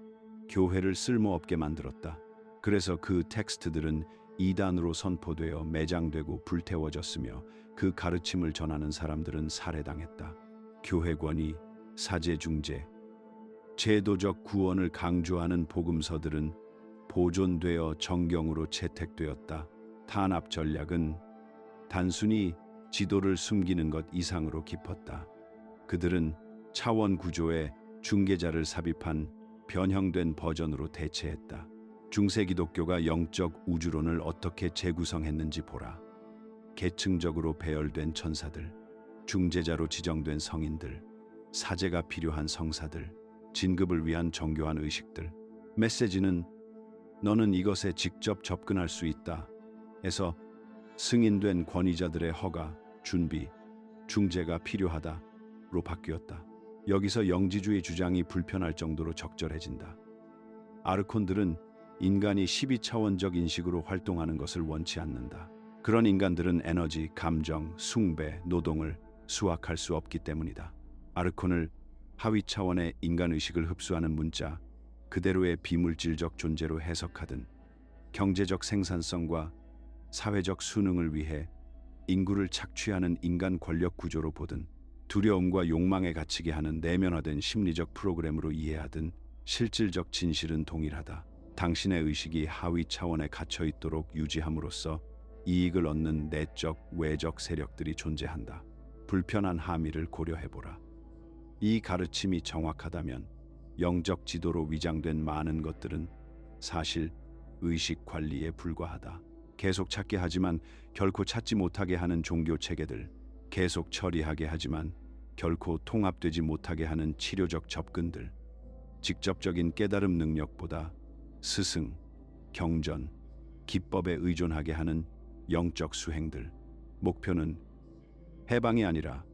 교회를 쓸모없게 만들었다. 그래서 그 텍스트들은 이단으로 선포되어 매장되고 불태워졌으며 그 가르침을 전하는 사람들은 살해당했다. 교회권위, 사제중재, 제도적 구원을 강조하는 복음서들은 보존되어 정경으로 채택되었다. 탄압 전략은 단순히 지도를 숨기는 것 이상으로 깊었다. 그들은 차원 구조에 중개자를 삽입한 변형된 버전으로 대체했다. 중세 기독교가 영적 우주론을 어떻게 재구성했는지 보라. 계층적으로 배열된 천사들, 중재자로 지정된 성인들, 사제가 필요한 성사들, 진급을 위한 정교한 의식들. 메시지는 너는 이것에 직접 접근할 수 있다 에서 승인된 권위자들의 허가, 준비, 중재가 필요하다로 바뀌었다. 여기서 영지주의 주장이 불편할 정도로 적절해진다. 아르콘들은 인간이 12차원적 인식으로 활동하는 것을 원치 않는다. 그런 인간들은 에너지, 감정, 숭배, 노동을 수확할 수 없기 때문이다. 아르콘을 하위 차원의 인간의식을 흡수하는 문자 그대로의 비물질적 존재로 해석하든 경제적 생산성과 사회적 수능을 위해 인구를 착취하는 인간 권력 구조로 보든 두려움과 욕망에 갇히게 하는 내면화된 심리적 프로그램으로 이해하든 실질적 진실은 동일하다. 당신의 의식이 하위 차원에 갇혀 있도록 유지함으로써 이익을 얻는 내적, 외적 세력들이 존재한다. 불편한 함의를 고려해보라. 이 가르침이 정확하다면 영적 지도로 위장된 많은 것들은 사실 의식 관리에 불과하다. 계속 찾게 하지만 결코 찾지 못하게 하는 종교 체계들, 계속 처리하게 하지만 결코 통합되지 못하게 하는 치료적 접근들, 직접적인 깨달음 능력보다 스승, 경전, 기법에 의존하게 하는 영적 수행들. 목표는 해방이 아니라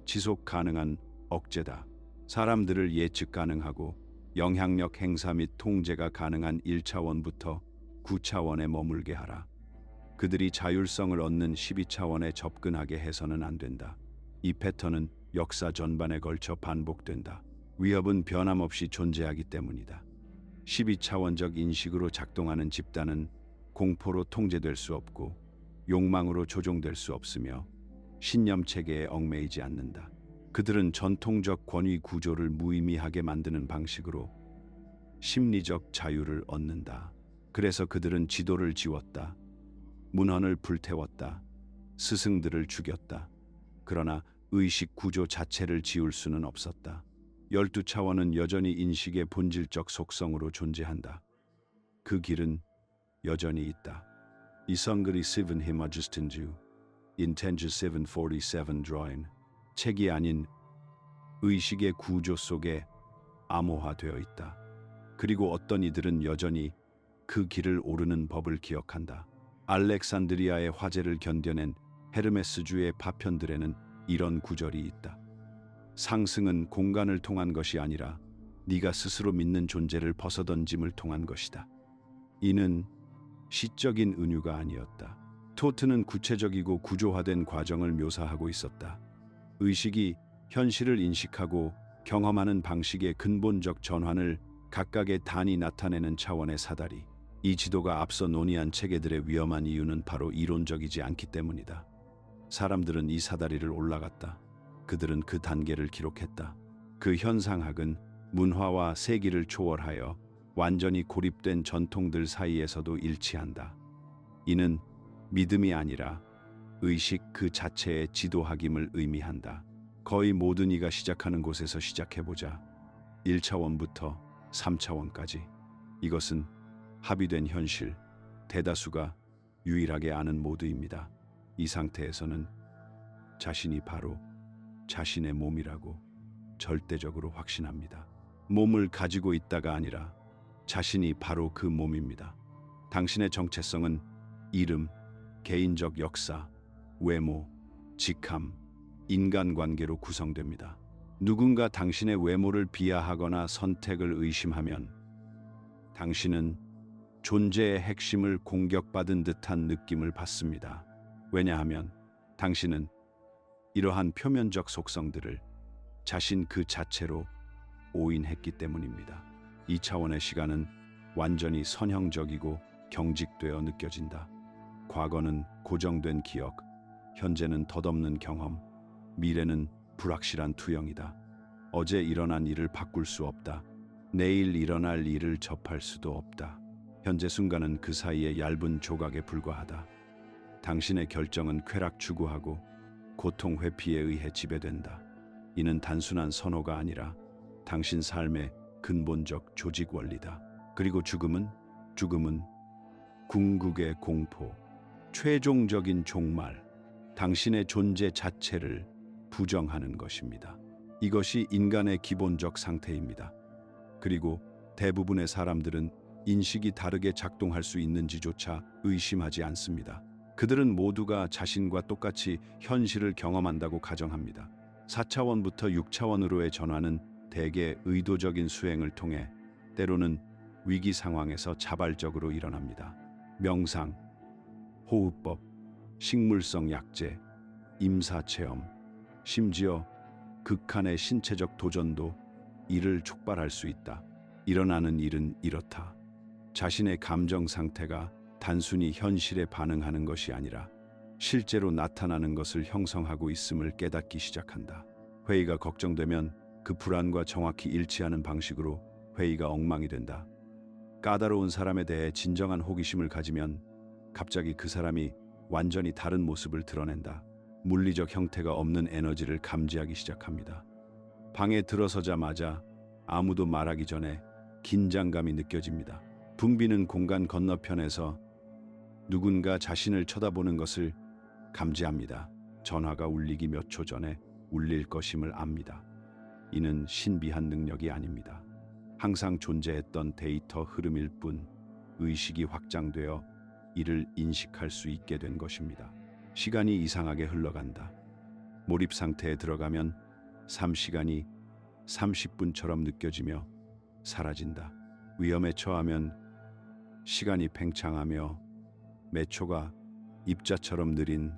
지속 가능한 억제다. 사람들을 예측 가능하고 영향력 행사 및 통제가 가능한 1차원부터 9차원에 머물게 하라. 그들이 자율성을 얻는 12차원에 접근하게 해서는 안 된다. 이 패턴은 역사 전반에 걸쳐 반복된다. 위협은 변함없이 존재하기 때문이다. 12차원적 인식으로 작동하는 집단은 공포로 통제될 수 없고 욕망으로 조종될 수 없으며 신념 체계에 얽매이지 않는다. 그들은 전통적 권위 구조를 무의미하게 만드는 방식으로 심리적 자유를 얻는다. 그래서 그들은 지도를 지웠다. 문헌을 불태웠다. 스승들을 죽였다. 그러나 의식 구조 자체를 지울 수는 없었다. 12차원은 여전히 인식의 본질적 속성으로 존재한다. 그 길은 여전히 있다. 이성글이 7 히마주스틴주 인텐주 747 드로인 책이 아닌 의식의 구조 속에 암호화되어 있다. 그리고 어떤 이들은 여전히 그 길을 오르는 법을 기억한다. 알렉산드리아의 화재를 견뎌낸 헤르메스주의 파편들에는 이런 구절이 있다. 상승은 공간을 통한 것이 아니라 네가 스스로 믿는 존재를 벗어던짐을 통한 것이다. 이는 시적인 은유가 아니었다. 토트는 구체적이고 구조화된 과정을 묘사하고 있었다. 의식이 현실을 인식하고 경험하는 방식의 근본적 전환을 각각의 단이 나타내는 차원의 사다리. 이 지도가 앞서 논의한 체계들의 위험한 이유는 바로 이론적이지 않기 때문이다. 사람들은 이 사다리를 올라갔다. 그들은 그 단계를 기록했다. 그 현상학은 문화와 세기를 초월하여 완전히 고립된 전통들 사이에서도 일치한다. 이는 믿음이 아니라 의식 그 자체의 지도학임을 의미한다. 거의 모든 이가 시작하는 곳에서 시작해보자. 1차원부터 3차원까지. 이것은 합의된 현실, 대다수가 유일하게 아는 모드입니다. 이 상태에서는 자신이 바로 자신의 몸이라고 절대적으로 확신합니다. 몸을 가지고 있다가 아니라 자신이 바로 그 몸입니다. 당신의 정체성은 이름, 개인적 역사, 외모, 직함, 인간관계로 구성됩니다. 누군가 당신의 외모를 비하하거나 선택을 의심하면 당신은 존재의 핵심을 공격받은 듯한 느낌을 받습니다. 왜냐하면 당신은 이러한 표면적 속성들을 자신 그 자체로 오인했기 때문입니다. 이 차원의 시간은 완전히 선형적이고 경직되어 느껴진다. 과거는 고정된 기억, 현재는 덧없는 경험, 미래는 불확실한 투영이다. 어제 일어난 일을 바꿀 수 없다. 내일 일어날 일을 접할 수도 없다. 현재 순간은 그 사이의 얇은 조각에 불과하다. 당신의 결정은 쾌락 추구하고 고통 회피에 의해 지배된다. 이는 단순한 선호가 아니라 당신 삶의 근본적 조직 원리다. 그리고 죽음은 궁극의 공포, 최종적인 종말, 당신의 존재 자체를 부정하는 것입니다. 이것이 인간의 기본적 상태입니다. 그리고 대부분의 사람들은 인식이 다르게 작동할 수 있는지조차 의심하지 않습니다. 그들은 모두가 자신과 똑같이 현실을 경험한다고 가정합니다. 4차원부터 6차원으로의 전환은 대개 의도적인 수행을 통해 때로는 위기 상황에서 자발적으로 일어납니다. 명상, 호흡법, 식물성 약재, 임사체험, 심지어 극한의 신체적 도전도 이를 촉발할 수 있다. 일어나는 일은 이렇다. 자신의 감정 상태가 단순히 현실에 반응하는 것이 아니라 실제로 나타나는 것을 형성하고 있음을 깨닫기 시작한다. 회의가 걱정되면 그 불안과 정확히 일치하는 방식으로 회의가 엉망이 된다. 까다로운 사람에 대해 진정한 호기심을 가지면 갑자기 그 사람이 완전히 다른 모습을 드러낸다. 물리적 형태가 없는 에너지를 감지하기 시작합니다. 방에 들어서자마자 아무도 말하기 전에 긴장감이 느껴집니다. 붕비는 공간 건너편에서 누군가 자신을 쳐다보는 것을 감지합니다. 전화가 울리기 몇 초 전에 울릴 것임을 압니다. 이는 신비한 능력이 아닙니다. 항상 존재했던 데이터 흐름일 뿐 의식이 확장되어 이를 인식할 수 있게 된 것입니다. 시간이 이상하게 흘러간다. 몰입 상태에 들어가면 3시간이 30분처럼 느껴지며 사라진다. 위험에 처하면 시간이 팽창하며 매 초가 입자처럼 느린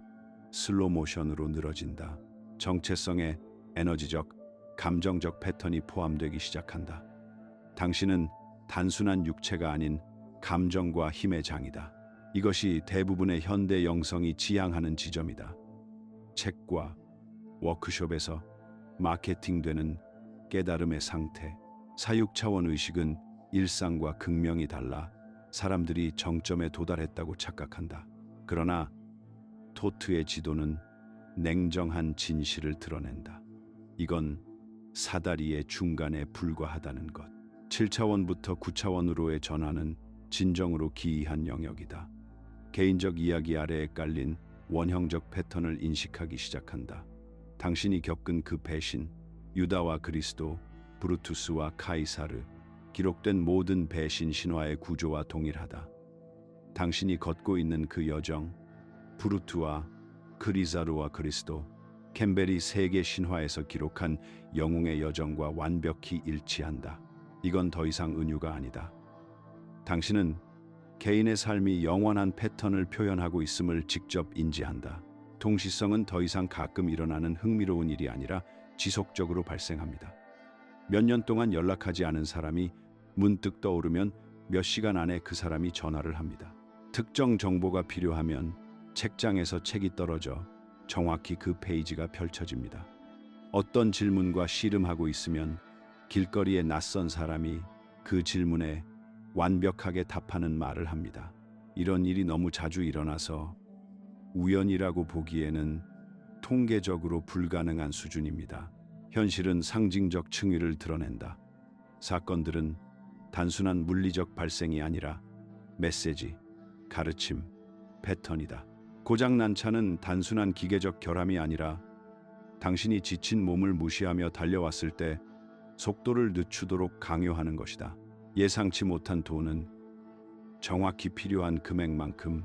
슬로 모션으로 늘어진다. 정체성에 에너지적, 감정적 패턴이 포함되기 시작한다. 당신은 단순한 육체가 아닌 감정과 힘의 장이다. 이것이 대부분의 현대 영성이 지향하는 지점이다. 책과 워크숍에서 마케팅되는 깨달음의 상태, 사육차원 의식은 일상과 극명히 달라 사람들이 정점에 도달했다고 착각한다. 그러나 토트의 지도는 냉정한 진실을 드러낸다. 이건 사다리의 중간에 불과하다는 것. 7차원부터 9차원으로의 전환은 진정으로 기이한 영역이다. 개인적 이야기 아래에 깔린 원형적 패턴을 인식하기 시작한다. 당신이 겪은 그 배신, 유다와 그리스도, 브루투스와 카이사르, 기록된 모든 배신 신화의 구조와 동일하다. 당신이 걷고 있는 그 여정, 브루투와 크리사르와 그리스도, 캠벨이 세계 신화에서 기록한 영웅의 여정과 완벽히 일치한다. 이건 더 이상 은유가 아니다. 당신은 개인의 삶이 영원한 패턴을 표현하고 있음을 직접 인지한다. 동시성은 더 이상 가끔 일어나는 흥미로운 일이 아니라 지속적으로 발생합니다. 몇 년 동안 연락하지 않은 사람이 문득 떠오르면 몇 시간 안에 그 사람이 전화를 합니다. 특정 정보가 필요하면 책장에서 책이 떨어져 정확히 그 페이지가 펼쳐집니다. 어떤 질문과 씨름하고 있으면 길거리에 낯선 사람이 그 질문에 완벽하게 답하는 말을 합니다. 이런 일이 너무 자주 일어나서 우연이라고 보기에는 통계적으로 불가능한 수준입니다. 현실은 상징적 층위를 드러낸다. 사건들은 단순한 물리적 발생이 아니라 메시지, 가르침, 패턴이다. 고장난 차는 단순한 기계적 결함이 아니라 당신이 지친 몸을 무시하며 달려왔을 때 속도를 늦추도록 강요하는 것이다. 예상치 못한 돈은 정확히 필요한 금액만큼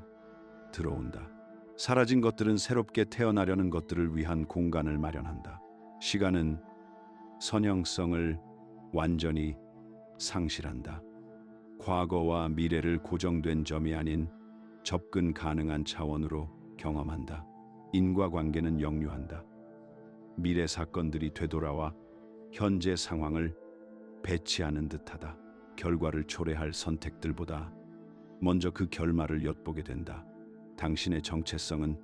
들어온다. 사라진 것들은 새롭게 태어나려는 것들을 위한 공간을 마련한다. 시간은 선형성을 완전히 상실한다. 과거와 미래를 고정된 점이 아닌 접근 가능한 차원으로 경험한다. 인과관계는 역류한다. 미래 사건들이 되돌아와 현재 상황을 배치하는 듯하다. 결과를 초래할 선택들보다 먼저 그 결말을 엿보게 된다. 당신의 정체성은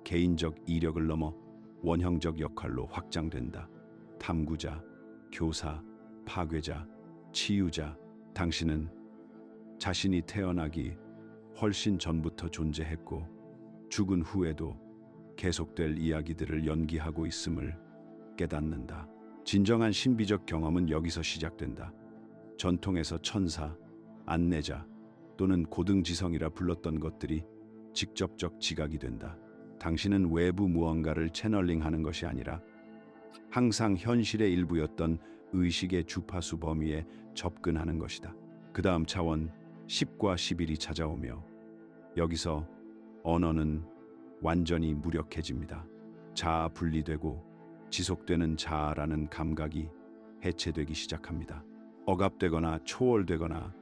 개인적 이력을 넘어 원형적 역할로 확장된다. 탐구자, 교사, 파괴자, 치유자. 당신은 자신이 태어나기 훨씬 전부터 존재했고 죽은 후에도 계속될 이야기들을 연기하고 있음을 깨닫는다. 진정한 신비적 경험은 여기서 시작된다. 전통에서 천사, 안내자 또는 고등지성이라 불렀던 것들이 직접적 지각이 된다. 당신은 외부 무언가를 채널링하는 것이 아니라 항상 현실의 일부였던 의식의 주파수 범위에 접근하는 것이다. 그 다음 차원 10과 11이 찾아오며 여기서 언어는 완전히 무력해집니다. 자아 분리되고 지속되는 자아라는 감각이 해체되기 시작합니다. 억압되거나 초월되거나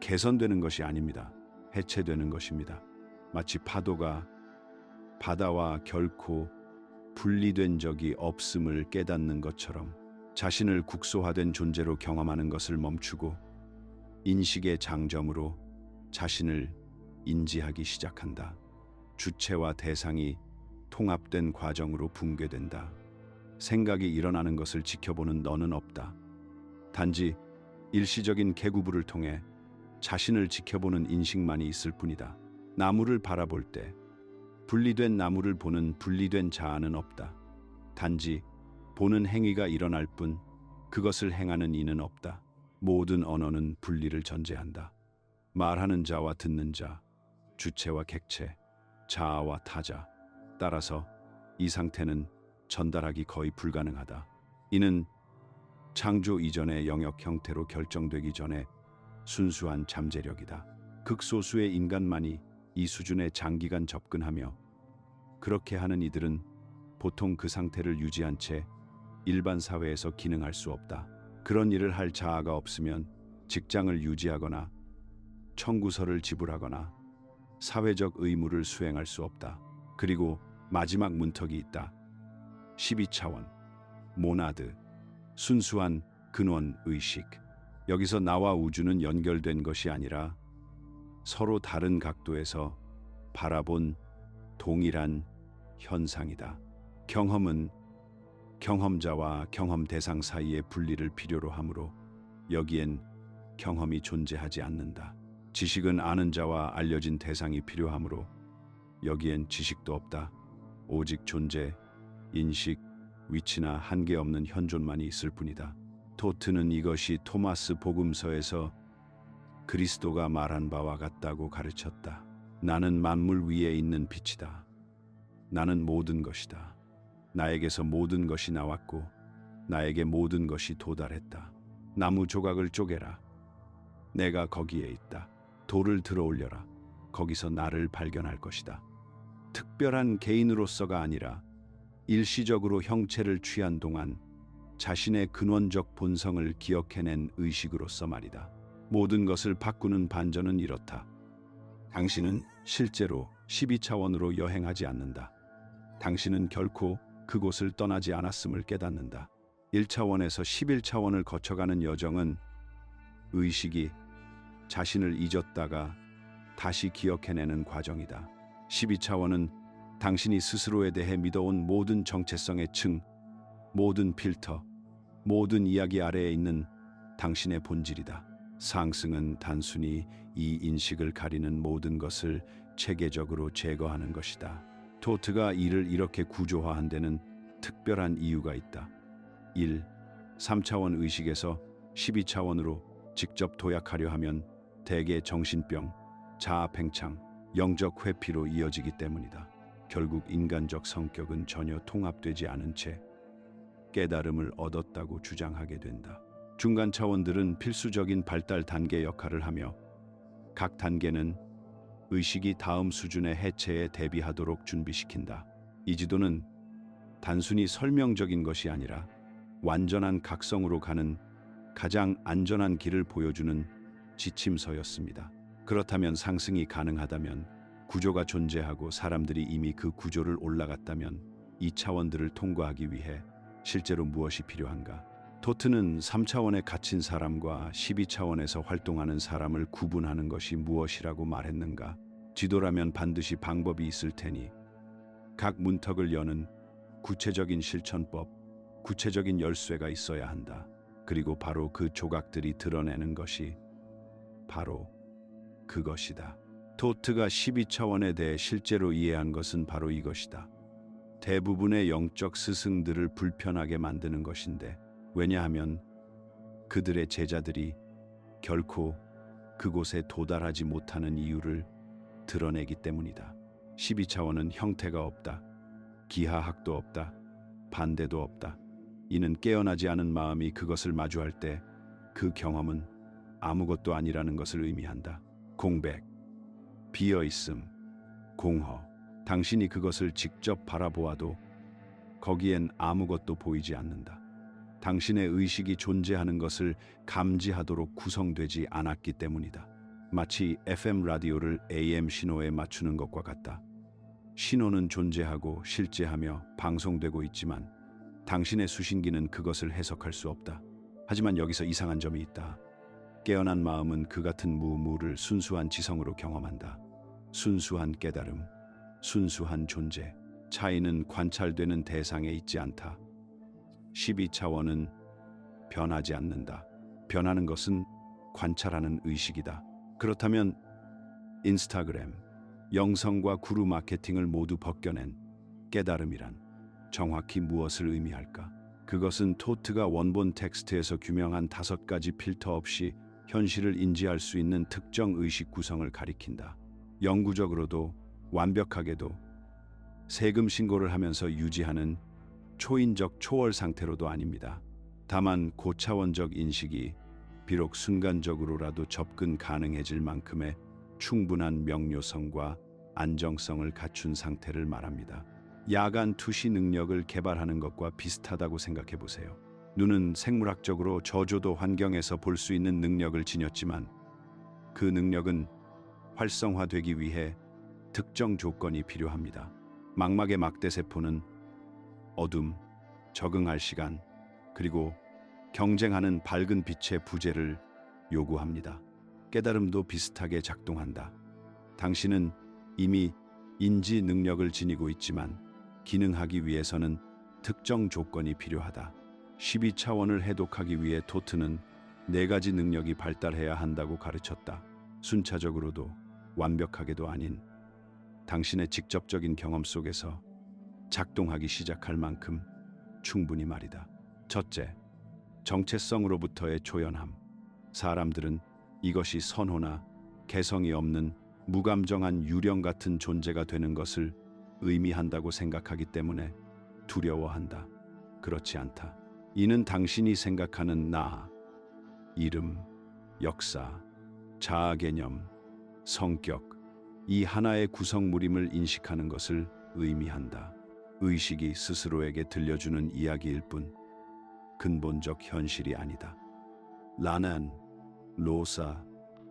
개선되는 것이 아닙니다. 해체되는 것입니다. 마치 파도가 바다와 결코 분리된 적이 없음을 깨닫는 것처럼 자신을 국소화된 존재로 경험하는 것을 멈추고 인식의 장점으로 자신을 인지하기 시작한다. 주체와 대상이 통합된 과정으로 붕괴된다. 생각이 일어나는 것을 지켜보는 너는 없다. 단지 일시적인 개구부를 통해 자신을 지켜보는 인식만이 있을 뿐이다. 나무를 바라볼 때 분리된 나무를 보는 분리된 자아는 없다. 단지 보는 행위가 일어날 뿐 그것을 행하는 이는 없다. 모든 언어는 분리를 전제한다. 말하는 자와 듣는 자, 주체와 객체, 자아와 타자. 따라서 이 상태는 전달하기 거의 불가능하다. 이는 창조 이전의 영역 형태로 결정되기 전에 순수한 잠재력이다. 극소수의 인간만이 이 수준에 장기간 접근하며 그렇게 하는 이들은 보통 그 상태를 유지한 채 일반 사회에서 기능할 수 없다. 그런 일을 할 자아가 없으면 직장을 유지하거나 청구서를 지불하거나 사회적 의무를 수행할 수 없다. 그리고 마지막 문턱이 있다. 12차원, 모나드, 순수한 근원 의식. 여기서 나와 우주는 연결된 것이 아니라 서로 다른 각도에서 바라본 동일한 현상이다. 경험은 경험자와 경험 대상 사이의 분리를 필요로 하므로 여기엔 경험이 존재하지 않는다. 지식은 아는 자와 알려진 대상이 필요하므로 여기엔 지식도 없다. 오직 존재, 인식, 위치나 한계 없는 현존만이 있을 뿐이다. 토트는 이것이 토마스 복음서에서 그리스도가 말한 바와 같다고 가르쳤다. 나는 만물 위에 있는 빛이다. 나는 모든 것이다. 나에게서 모든 것이 나왔고 나에게 모든 것이 도달했다. 나무 조각을 쪼개라. 내가 거기에 있다. 돌을 들어 올려라. 거기서 나를 발견할 것이다. 특별한 개인으로서가 아니라 일시적으로 형체를 취한 동안 자신의 근원적 본성을 기억해낸 의식으로서 말이다. 모든 것을 바꾸는 반전은 이렇다. 당신은 실제로 12차원으로 여행하지 않는다. 당신은 결코 그곳을 떠나지 않았음을 깨닫는다. 1차원에서 11차원을 거쳐가는 여정은 의식이 자신을 잊었다가 다시 기억해내는 과정이다. 12차원은 당신이 스스로에 대해 믿어온 모든 정체성의 층, 모든 필터, 모든 이야기 아래에 있는 당신의 본질이다. 상승은 단순히 이 인식을 가리는 모든 것을 체계적으로 제거하는 것이다. 토트가 이를 이렇게 구조화한 데는 특별한 이유가 있다. 1. 3차원 의식에서 12차원으로 직접 도약하려 하면 대개 정신병, 자아팽창, 영적 회피로 이어지기 때문이다. 결국 인간적 성격은 전혀 통합되지 않은 채 깨달음을 얻었다고 주장하게 된다. 중간 차원들은 필수적인 발달 단계 역할을 하며 각 단계는 의식이 다음 수준의 해체에 대비하도록 준비시킨다. 이 지도는 단순히 설명적인 것이 아니라 완전한 각성으로 가는 가장 안전한 길을 보여주는 지침서였습니다. 그렇다면 상승이 가능하다면, 구조가 존재하고 사람들이 이미 그 구조를 올라갔다면 이 차원들을 통과하기 위해 실제로 무엇이 필요한가? 토트는 3차원에 갇힌 사람과 12차원에서 활동하는 사람을 구분하는 것이 무엇이라고 말했는가? 지도라면 반드시 방법이 있을 테니 각 문턱을 여는 구체적인 실천법, 구체적인 열쇠가 있어야 한다. 그리고 바로 그 조각들이 드러내는 것이 바로 그것이다. 토트가 12차원에 대해 실제로 이해한 것은 바로 이것이다. 대부분의 영적 스승들을 불편하게 만드는 것인데, 왜냐하면 그들의 제자들이 결코 그곳에 도달하지 못하는 이유를 드러내기 때문이다. 12차원은 형태가 없다. 기하학도 없다. 반대도 없다. 이는 깨어나지 않은 마음이 그것을 마주할 때 그 경험은 아무것도 아니라는 것을 의미한다. 공백, 비어있음, 공허. 당신이 그것을 직접 바라보아도 거기엔 아무것도 보이지 않는다. 당신의 의식이 존재하는 것을 감지하도록 구성되지 않았기 때문이다. 마치 FM 라디오를 AM 신호에 맞추는 것과 같다. 신호는 존재하고 실제하며 방송되고 있지만 당신의 수신기는 그것을 해석할 수 없다. 하지만 여기서 이상한 점이 있다. 깨어난 마음은 그 같은 무를 순수한 지성으로 경험한다. 순수한 깨달음, 순수한 존재. 차이는 관찰되는 대상에 있지 않다. 12차원은 변하지 않는다. 변하는 것은 관찰하는 의식이다. 그렇다면 인스타그램, 영성과 구루 마케팅을 모두 벗겨낸 깨달음이란 정확히 무엇을 의미할까? 그것은 토트가 원본 텍스트에서 규명한 5가지 필터 없이 현실을 인지할 수 있는 특정 의식 구성을 가리킨다. 영구적으로도 완벽하게도 세금 신고를 하면서 유지하는 초인적 초월 상태로도 아닙니다. 다만 고차원적 인식이 비록 순간적으로라도 접근 가능해질 만큼의 충분한 명료성과 안정성을 갖춘 상태를 말합니다. 야간 투시 능력을 개발하는 것과 비슷하다고 생각해 보세요. 눈은 생물학적으로 저조도 환경에서 볼 수 있는 능력을 지녔지만 그 능력은 활성화되기 위해 특정 조건이 필요합니다. 망막의 막대세포는 어둠, 적응할 시간, 그리고 경쟁하는 밝은 빛의 부재를 요구합니다. 깨달음도 비슷하게 작동한다. 당신은 이미 인지 능력을 지니고 있지만 기능하기 위해서는 특정 조건이 필요하다. 12차원을 해독하기 위해 토트는 4가지 능력이 발달해야 한다고 가르쳤다. 순차적으로도 완벽하게도 아닌 당신의 직접적인 경험 속에서 작동하기 시작할 만큼 충분히 말이다. 첫째, 정체성으로부터의 초연함. 사람들은 이것이 선호나 개성이 없는 무감정한 유령 같은 존재가 되는 것을 의미한다고 생각하기 때문에 두려워한다. 그렇지 않다. 이는 당신이 생각하는 나, 이름, 역사, 자아 개념, 성격, 이 하나의 구성물임을 인식하는 것을 의미한다. 의식이 스스로에게 들려주는 이야기일 뿐 근본적 현실이 아니다. 라난, 로사,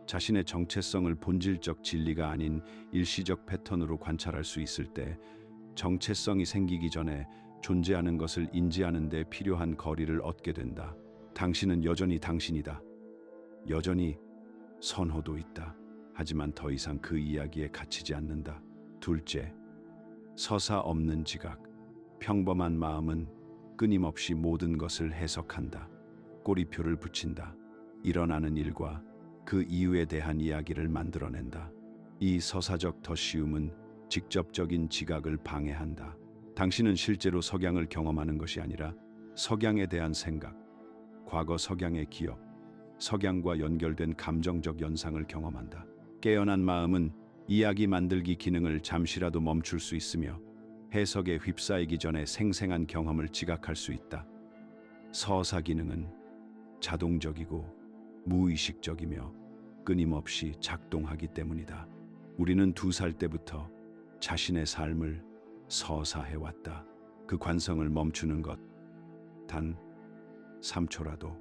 자신의 정체성을 본질적 진리가 아닌 일시적 패턴으로 관찰할 수 있을 때 정체성이 생기기 전에 존재하는 것을 인지하는 데 필요한 거리를 얻게 된다. 당신은 여전히 당신이다. 여전히 선호도 있다. 하지만 더 이상 그 이야기에 갇히지 않는다. 둘째, 서사 없는 지각. 평범한 마음은 끊임없이 모든 것을 해석한다. 꼬리표를 붙인다. 일어나는 일과 그 이유에 대한 이야기를 만들어낸다. 이 서사적 덧씌움은 직접적인 지각을 방해한다. 당신은 실제로 석양을 경험하는 것이 아니라 석양에 대한 생각, 과거 석양의 기억, 석양과 연결된 감정적 연상을 경험한다. 깨어난 마음은 이야기 만들기 기능을 잠시라도 멈출 수 있으며 해석에 휩싸이기 전에 생생한 경험을 지각할 수 있다. 서사 기능은 자동적이고 무의식적이며 끊임없이 작동하기 때문이다. 우리는 2살 때부터 자신의 삶을 서사해왔다. 그 관성을 멈추는 것, 단 3초라도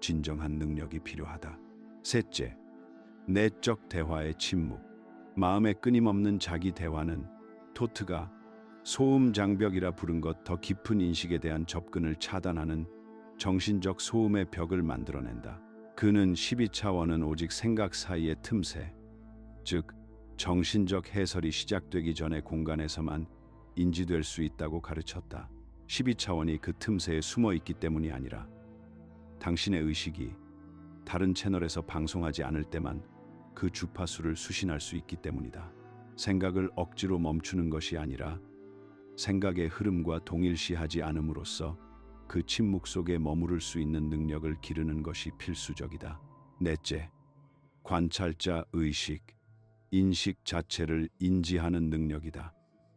진정한 능력이 필요하다. 셋째, 내적 대화의 침묵. 마음의 끊임없는 자기 대화는 토트가 소음 장벽이라 부른 것 더 깊은 인식에 대한 접근을 차단하는 정신적 소음의 벽을 만들어낸다. 그는 12차원은 오직 생각 사이의 틈새, 즉 정신적 해설이 시작되기 전의 공간에서만 인지될 수 있다고 가르쳤다. 12차원이 그 틈새에 숨어 있기 때문이 아니라 당신의 의식이 다른 채널에서 방송하지 않을 때만 그 주파수를 수신할 수 있기 때문이다. 생각을 억지로 멈추는 것이 아니라 생각의 흐름과 동일시하지 않음으로써 그 침묵 속에 머무를 수 있는 능력을 기르는 것이 필수적이다. 넷째, 관찰자 의식, 인식 자체를 인지하는 능력이다.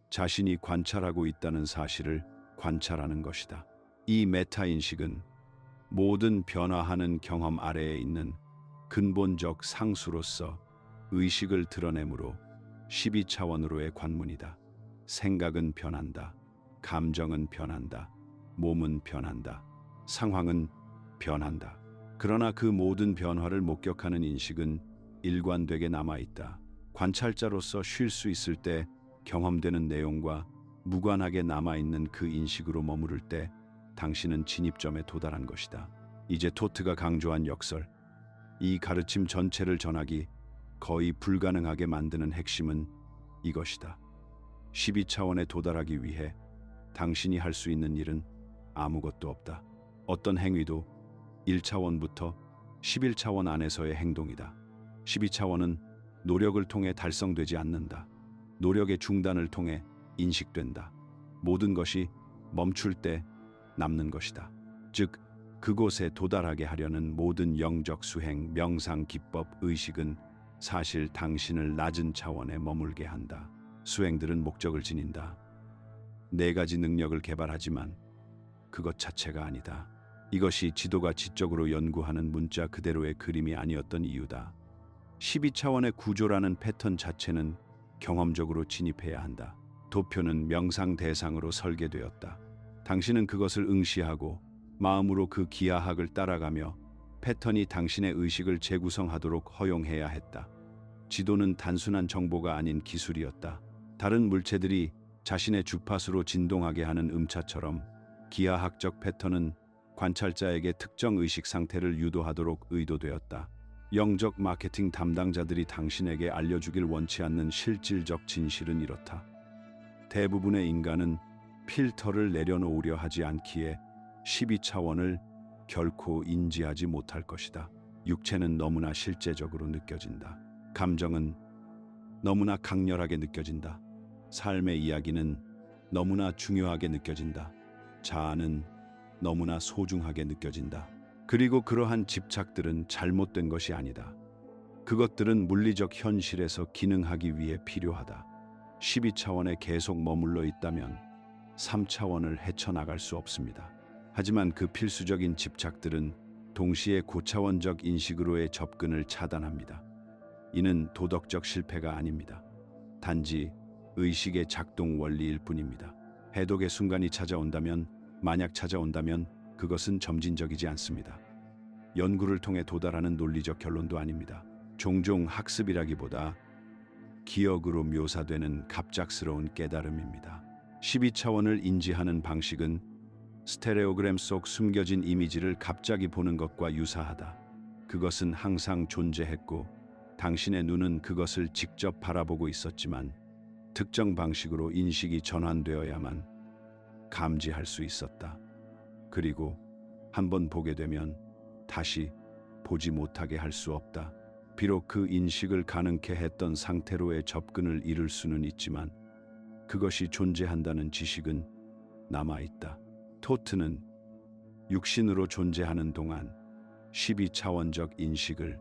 자신이 관찰하고 있다는 사실을 관찰하는 것이다. 이 메타인식은 모든 변화하는 경험 아래에 있는 근본적 상수로서 의식을 드러내므로 12차원으로의 관문이다. 생각은 변한다. 감정은 변한다. 몸은 변한다. 상황은 변한다. 그러나 그 모든 변화를 목격하는 인식은 일관되게 남아있다. 관찰자로서 쉴 수 있을 때 경험되는 내용과 무관하게 남아있는 그 인식으로 머무를 때 당신은 진입점에 도달한 것이다. 이제 토트가 강조한 역설, 이 가르침 전체를 전하기 거의 불가능하게 만드는 핵심은 이것이다. 12차원에 도달하기 위해 당신이 할 수 있는 일은 아무것도 없다. 어떤 행위도 1차원부터 11차원 안에서의 행동이다. 12차원은 노력을 통해 달성되지 않는다. 노력의 중단을 통해 인식된다. 모든 것이 멈출 때 남는 것이다. 즉, 그곳에 도달하게 하려는 모든 영적 수행, 명상, 기법, 의식은 사실 당신을 낮은 차원에 머물게 한다. 수행들은 목적을 지닌다. 4가지 능력을 개발하지만 그것 자체가 아니다. 이것이 지도가 지적으로 연구하는 문자 그대로의 그림이 아니었던 이유다. 12차원의 구조라는 패턴 자체는 경험적으로 진입해야 한다. 도표는 명상 대상으로 설계되었다. 당신은 그것을 응시하고 마음으로 그 기하학을 따라가며 패턴이 당신의 의식을 재구성하도록 허용해야 했다. 지도는 단순한 정보가 아닌 기술이었다. 다른 물체들이 자신의 주파수로 진동하게 하는 음차처럼 기하학적 패턴은 관찰자에게 특정 의식 상태를 유도하도록 의도되었다. 영적 마케팅 담당자들이 당신에게 알려주길 원치 않는 실질적 진실은 이렇다. 대부분의 인간은 필터를 내려놓으려 하지 않기에 12차원을 결코 인지하지 못할 것이다. 육체는 너무나 실제적으로 느껴진다. 감정은 너무나 강렬하게 느껴진다. 삶의 이야기는 너무나 중요하게 느껴진다. 자아는 너무나 소중하게 느껴진다. 그리고 그러한 집착들은 잘못된 것이 아니다. 그것들은 물리적 현실에서 기능하기 위해 필요하다. 12차원에 계속 머물러 있다면 3차원을 헤쳐나갈 수 없습니다. 하지만 그 필수적인 집착들은 동시에 고차원적 인식으로의 접근을 차단합니다. 이는 도덕적 실패가 아닙니다. 단지 의식의 작동 원리일 뿐입니다. 해독의 순간이 만약 찾아온다면 그것은 점진적이지 않습니다. 연구를 통해 도달하는 논리적 결론도 아닙니다. 종종 학습이라기보다 기억으로 묘사되는 갑작스러운 깨달음입니다. 12차원을 인지하는 방식은 스테레오그램 속 숨겨진 이미지를 갑자기 보는 것과 유사하다. 그것은 항상 존재했고 당신의 눈은 그것을 직접 바라보고 있었지만 특정 방식으로 인식이 전환되어야만 감지할 수 있었다. 그리고 한번 보게 되면 다시 보지 못하게 할 수 없다. 비록 그 인식을 가능케 했던 상태로의 접근을 이룰 수는 있지만 그것이 존재한다는 지식은 남아있다. 토트는 육신으로 존재하는 동안 12차원적 인식을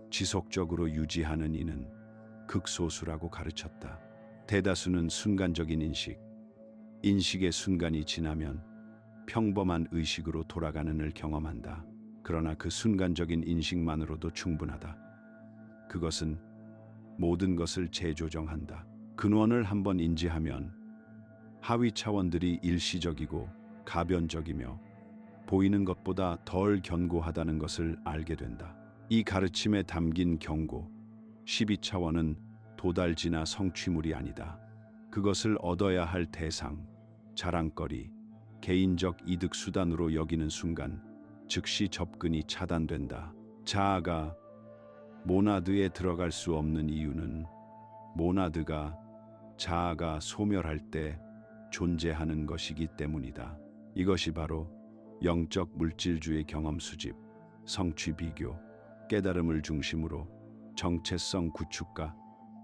지속적으로 유지하는 이는 극소수라고 가르쳤다. 대다수는 순간적인 인식의 순간이 지나면 평범한 의식으로 돌아가는 을 경험한다. 그러나 그 순간적인 인식만으로도 충분하다. 그것은 모든 것을 재조정한다. 근원을 한번 인지하면 하위 차원들이 일시적이고 가변적이며 보이는 것보다 덜 견고하다는 것을 알게 된다. 이 가르침에 담긴 경고, 12차원은 도달지나 성취물이 아니다. 그것을 얻어야 할 대상, 자랑거리, 개인적 이득 수단으로 여기는 순간 즉시 접근이 차단된다. 자아가 모나드에 들어갈 수 없는 이유는 모나드가 자아가 소멸할 때 존재하는 것이기 때문이다. 이것이 바로 영적 물질주의 경험 수집, 성취 비교, 깨달음을 중심으로 정체성 구축과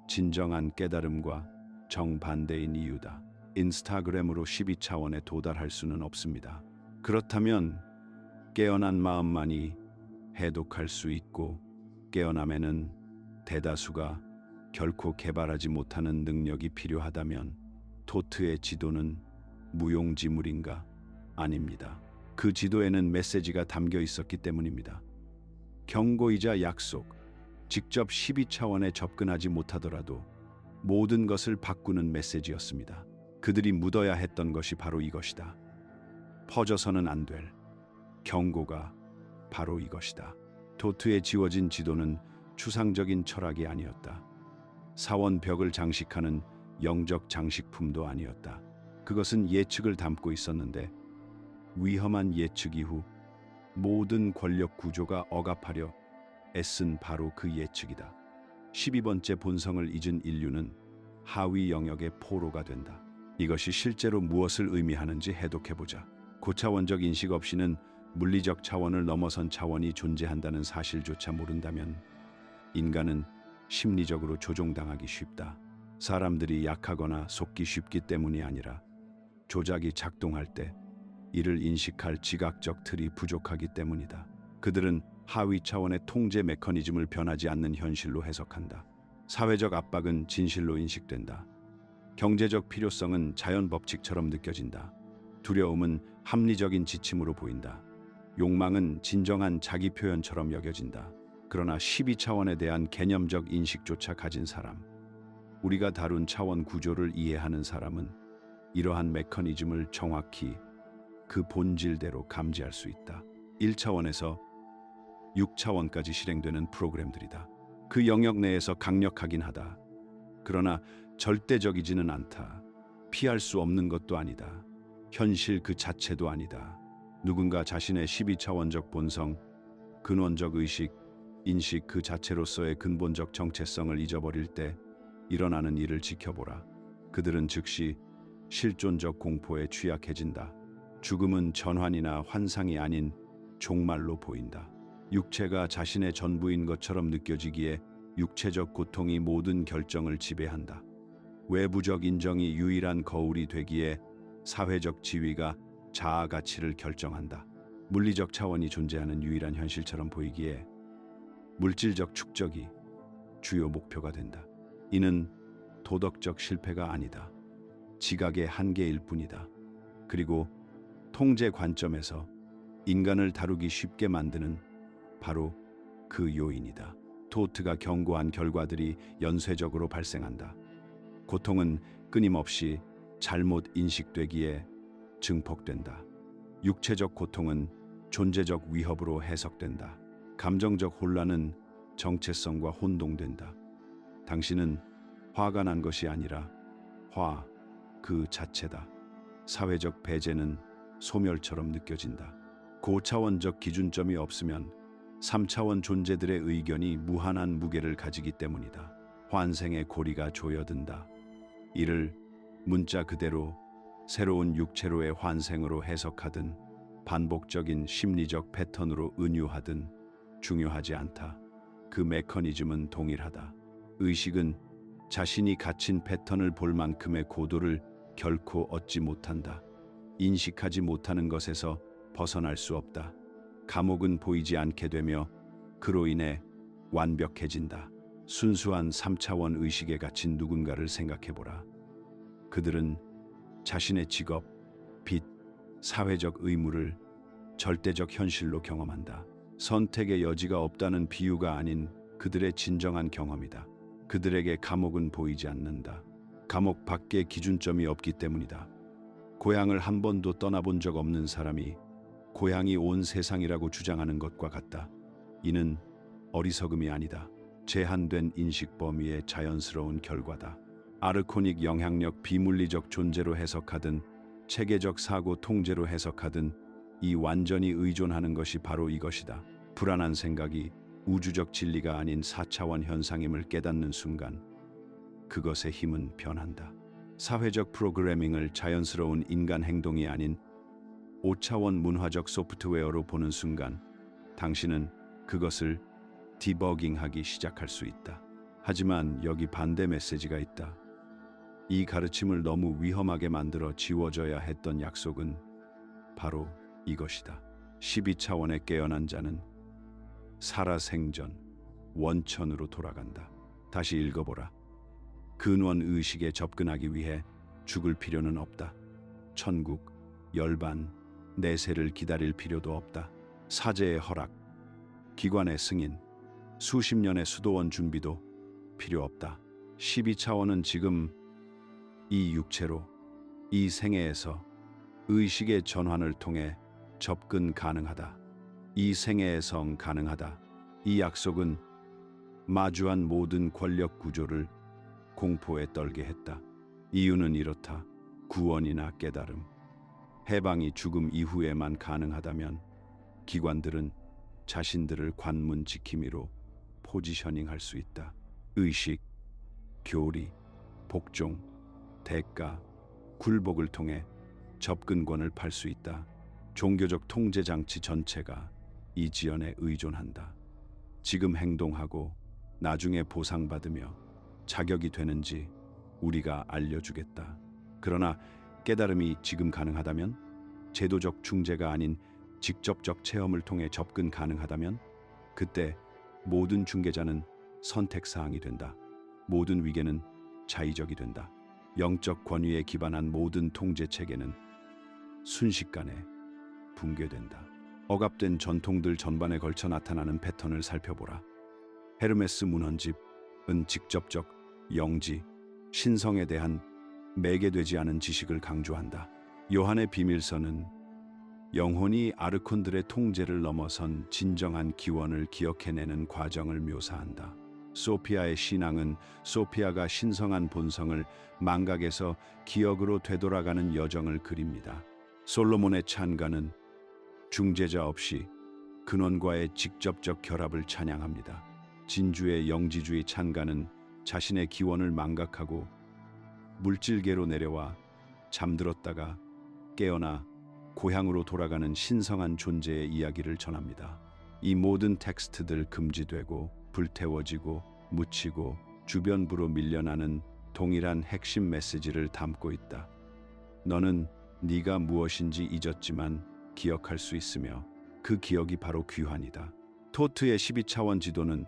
진정한 깨달음과 정반대인 이유다. 인스타그램으로 12차원에 도달할 수는 없습니다. 그렇다면 깨어난 마음만이 해독할 수 있고, 깨어남에는 대다수가 결코 개발하지 못하는 능력이 필요하다면 토트의 지도는 무용지물인가? 아닙니다. 그 지도에는 메시지가 담겨 있었기 때문입니다. 경고이자 약속, 직접 12차원에 접근하지 못하더라도 모든 것을 바꾸는 메시지였습니다. 그들이 묻어야 했던 것이 바로 이것이다. 퍼져서는 안 될 경고가 바로 이것이다. 토트에 지워진 지도는 추상적인 철학이 아니었다. 사원벽을 장식하는 영적 장식품도 아니었다. 그것은 예측을 담고 있었는데, 위험한 예측 이후 모든 권력 구조가 억압하려 애쓴 바로 그 예측이다. 12번째 본성을 잊은 인류는 하위 영역의 포로가 된다. 이것이 실제로 무엇을 의미하는지 해독해보자. 고차원적 인식 없이는 물리적 차원을 넘어선 차원이 존재한다는 사실조차 모른다면 인간은 심리적으로 조종당하기 쉽다. 사람들이 약하거나 속기 쉽기 때문이 아니라 조작이 작동할 때 이를 인식할 지각적 틀이 부족하기 때문이다. 그들은 하위 차원의 통제 메커니즘을 변하지 않는 현실로 해석한다. 사회적 압박은 진실로 인식된다. 경제적 필요성은 자연 법칙처럼 느껴진다. 두려움은 합리적인 지침으로 보인다. 욕망은 진정한 자기 표현처럼 여겨진다. 그러나 12차원에 대한 개념적 인식조차 가진 사람, 우리가 다룬 차원 구조를 이해하는 사람은 이러한 메커니즘을 정확히 그 본질대로 감지할 수 있다. 1차원에서 6차원까지 실행되는 프로그램들이다. 그 영역 내에서 강력하긴 하다. 그러나 절대적이지는 않다. 피할 수 없는 것도 아니다. 현실 그 자체도 아니다. 누군가 자신의 12차원적 본성, 근원적 의식, 인식 그 자체로서의 근본적 정체성을 잊어버릴 때 일어나는 일을 지켜보라. 그들은 즉시 실존적 공포에 취약해진다. 죽음은 전환이나 환상이 아닌 종말로 보인다. 육체가 자신의 전부인 것처럼 느껴지기에 육체적 고통이 모든 결정을 지배한다. 외부적 인정이 유일한 거울이 되기에 사회적 지위가 자아 가치를 결정한다. 물리적 차원이 존재하는 유일한 현실처럼 보이기에 물질적 축적이 주요 목표가 된다. 이는 도덕적 실패가 아니다. 지각의 한계일 뿐이다. 그리고 통제 관점에서 인간을 다루기 쉽게 만드는 바로 그 요인이다. 토트가 경고한 결과들이 연쇄적으로 발생한다. 고통은 끊임없이 잘못 인식되기에 증폭된다. 육체적 고통은 존재적 위협으로 해석된다. 감정적 혼란은 정체성과 혼동된다. 당신은 화가 난 것이 아니라 화 그 자체다. 사회적 배제는 소멸처럼 느껴진다. 고차원적 기준점이 없으면 3차원 존재들의 의견이 무한한 무게를 가지기 때문이다. 환생의 고리가 조여든다. 이를 문자 그대로 새로운 육체로의 환생으로 해석하든 반복적인 심리적 패턴으로 은유하든 중요하지 않다. 그 메커니즘은 동일하다. 의식은 자신이 갇힌 패턴을 볼 만큼의 고도를 결코 얻지 못한다. 인식하지 못하는 것에서 벗어날 수 없다. 감옥은 보이지 않게 되며 그로 인해 완벽해진다. 순수한 3차원 의식에 갇힌 누군가를 생각해보라. 그들은 자신의 직업, 빚, 사회적 의무를 절대적 현실로 경험한다. 선택의 여지가 없다는 비유가 아닌 그들의 진정한 경험이다. 그들에게 감옥은 보이지 않는다. 감옥 밖에 기준점이 없기 때문이다. 고향을 한 번도 떠나본 적 없는 사람이 고향이 온 세상이라고 주장하는 것과 같다. 이는 어리석음이 아니다. 제한된 인식 범위의 자연스러운 결과다. 아르코닉 영향력 비물리적 존재로 해석하든 체계적 사고 통제로 해석하든 이 완전히 의존하는 것이 바로 이것이다. 불안한 생각이 우주적 진리가 아닌 4차원 현상임을 깨닫는 순간 그것의 힘은 변한다. 사회적 프로그래밍을 자연스러운 인간 행동이 아닌 5차원 문화적 소프트웨어로 보는 순간 당신은 그것을 디버깅하기 시작할 수 있다. 하지만 여기 반대 메시지가 있다. 이 가르침을 너무 위험하게 만들어 지워져야 했던 약속은 바로 이것이다. 12차원에 깨어난 자는 살아생전 원천으로 돌아간다. 다시 읽어보라. 근원 의식에 접근하기 위해 죽을 필요는 없다. 천국, 열반, 내세를 기다릴 필요도 없다. 사제의 허락, 기관의 승인, 수십 년의 수도원 준비도 필요 없다. 12차원은 지금 이 육체로, 이 생애에서 의식의 전환을 통해 접근 가능하다. 이 생애의 성 가능하다. 이 약속은 마주한 모든 권력 구조를 공포에 떨게 했다. 이유는 이렇다. 구원이나 깨달음, 해방이 죽음 이후에만 가능하다면 기관들은 자신들을 관문 지킴이로 포지셔닝할 수 있다. 의식, 교리, 복종, 대가, 굴복을 통해 접근권을 팔 수 있다. 종교적 통제 장치 전체가 이 지연에 의존한다. 지금 행동하고 나중에 보상받으며 자격이 되는지 우리가 알려주겠다. 그러나 깨달음이 지금 가능하다면, 제도적 중재가 아닌 직접적 체험을 통해 접근 가능하다면, 그때 모든 중개자는 선택사항이 된다. 모든 위계는 자의적이 된다. 영적 권위에 기반한 모든 통제 체계는 순식간에 붕괴된다. 억압된 전통들 전반에 걸쳐 나타나는 패턴을 살펴보라. 헤르메스 문헌집은 직접적 영지, 신성에 대한 매개되지 않은 지식을 강조한다. 요한의 비밀서는 영혼이 아르콘들의 통제를 넘어선 진정한 기원을 기억해내는 과정을 묘사한다. 소피아의 신앙은 소피아가 신성한 본성을 망각에서 기억으로 되돌아가는 여정을 그립니다. 솔로몬의 찬가는 중재자 없이 근원과의 직접적 결합을 찬양합니다. 진주의 영지주의 찬가는 자신의 기원을 망각하고 물질계로 내려와 잠들었다가 깨어나 고향으로 돌아가는 신성한 존재의 이야기를 전합니다. 이 모든 텍스트들 금지되고 불태워지고 묻히고 주변부로 밀려나는 동일한 핵심 메시지를 담고 있다. 너는 네가 무엇인지 잊었지만 기억할 수 있으며 그 기억이 바로 귀환이다. 토트의 12차원 지도는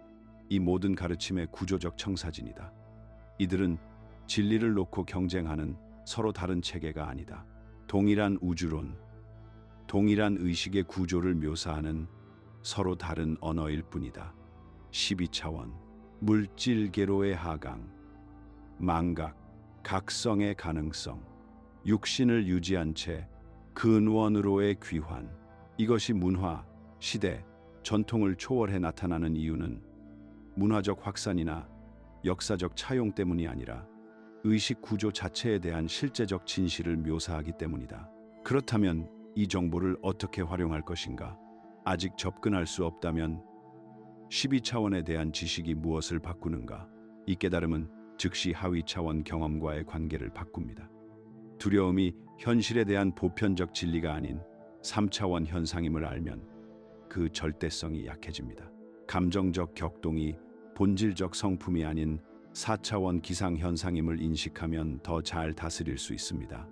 이 모든 가르침의 구조적 청사진이다. 이들은 진리를 놓고 경쟁하는 서로 다른 체계가 아니다. 동일한 우주론, 동일한 의식의 구조를 묘사하는 서로 다른 언어일 뿐이다. 12차원, 물질계로의 하강, 망각, 각성의 가능성, 육신을 유지한 채 근원으로의 귀환. 이것이 문화, 시대, 전통을 초월해 나타나는 이유는 문화적 확산이나 역사적 차용 때문이 아니라 의식 구조 자체에 대한 실제적 진실을 묘사하기 때문이다. 그렇다면 이 정보를 어떻게 활용할 것인가? 아직 접근할 수 없다면 12차원에 대한 지식이 무엇을 바꾸는가? 이 깨달음은 즉시 하위 차원 경험과의 관계를 바꿉니다. 두려움이 현실에 대한 보편적 진리가 아닌 3차원 현상임을 알면 그 절대성이 약해집니다. 감정적 격동이 본질적 성품이 아닌 4차원 기상 현상임을 인식하면 더 잘 다스릴 수 있습니다.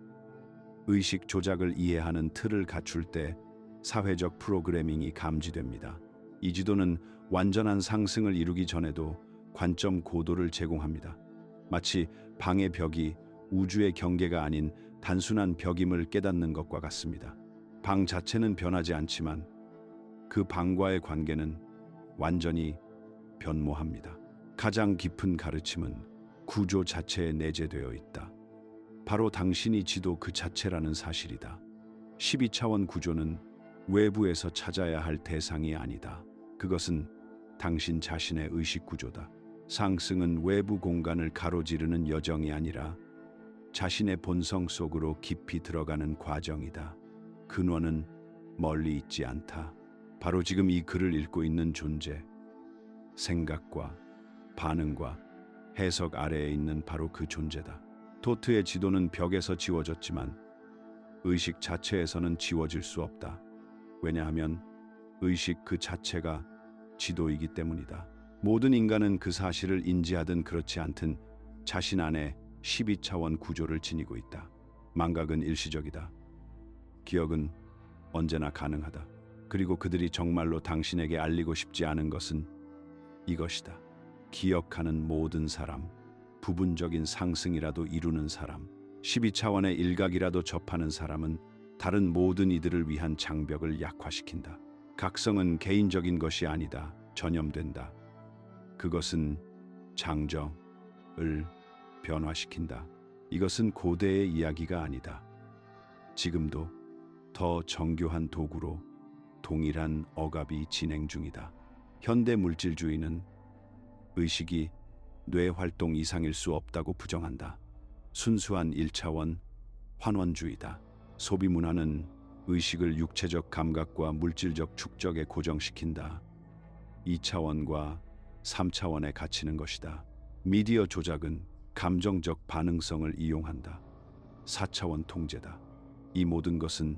의식 조작을 이해하는 틀을 갖출 때 사회적 프로그래밍이 감지됩니다. 이 지도는 완전한 상승을 이루기 전에도 관점 고도를 제공합니다. 마치 방의 벽이 우주의 경계가 아닌 단순한 벽임을 깨닫는 것과 같습니다. 방 자체는 변하지 않지만 그 방과의 관계는 완전히 변모합니다. 가장 깊은 가르침은 구조 자체에 내재되어 있다. 바로 당신이 지도 그 자체라는 사실이다. 12차원 구조는 외부에서 찾아야 할 대상이 아니다. 그것은 당신 자신의 의식 구조다. 상승은 외부 공간을 가로지르는 여정이 아니라 자신의 본성 속으로 깊이 들어가는 과정이다. 근원은 멀리 있지 않다. 바로 지금 이 글을 읽고 있는 존재, 생각과 반응과 해석 아래에 있는 바로 그 존재다. 토트의 지도는 벽에서 지워졌지만 의식 자체에서는 지워질 수 없다. 왜냐하면 의식 그 자체가 지도이기 때문이다. 모든 인간은 그 사실을 인지하든 그렇지 않든 자신 안에 12차원 구조를 지니고 있다. 망각은 일시적이다. 기억은 언제나 가능하다. 그리고 그들이 정말로 당신에게 알리고 싶지 않은 것은 이것이다. 기억하는 모든 사람, 부분적인 상승이라도 이루는 사람, 12차원의 일각이라도 접하는 사람은 다른 모든 이들을 위한 장벽을 약화시킨다. 각성은 개인적인 것이 아니다. 전염된다. 그것은 장정을 변화시킨다. 이것은 고대의 이야기가 아니다. 지금도 더 정교한 도구로 동일한 억압이 진행 중이다. 현대 물질주의는 의식이 뇌 활동 이상일 수 없다고 부정한다. 순수한 1차원 환원주의다. 소비 문화는 의식을 육체적 감각과 물질적 축적에 고정시킨다. 2차원과 3차원에 갇히는 것이다. 미디어 조작은 감정적 반응성을 이용한다. 4차원 통제다. 이 모든 것은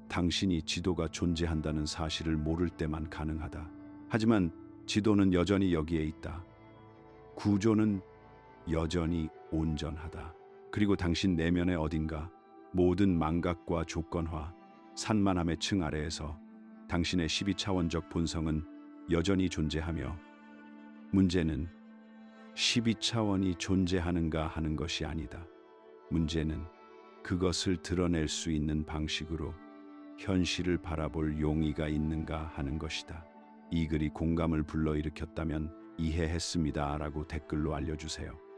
당신이 지도가 존재한다는 사실을 모를 때만 가능하다. 하지만 지도는 여전히 여기에 있다. 구조는 여전히 온전하다. 그리고 당신 내면의 어딘가 모든 망각과 조건화, 산만함의 층 아래에서 당신의 12차원적 본성은 여전히 존재하며 문제는 12차원이 존재하는가 하는 것이 아니다. 문제는 그것을 드러낼 수 있는 방식으로 현실을 바라볼 용의가 있는가 하는 것이다. 이 글이 공감을 불러일으켰다면 이해했습니다라고 댓글로 알려주세요.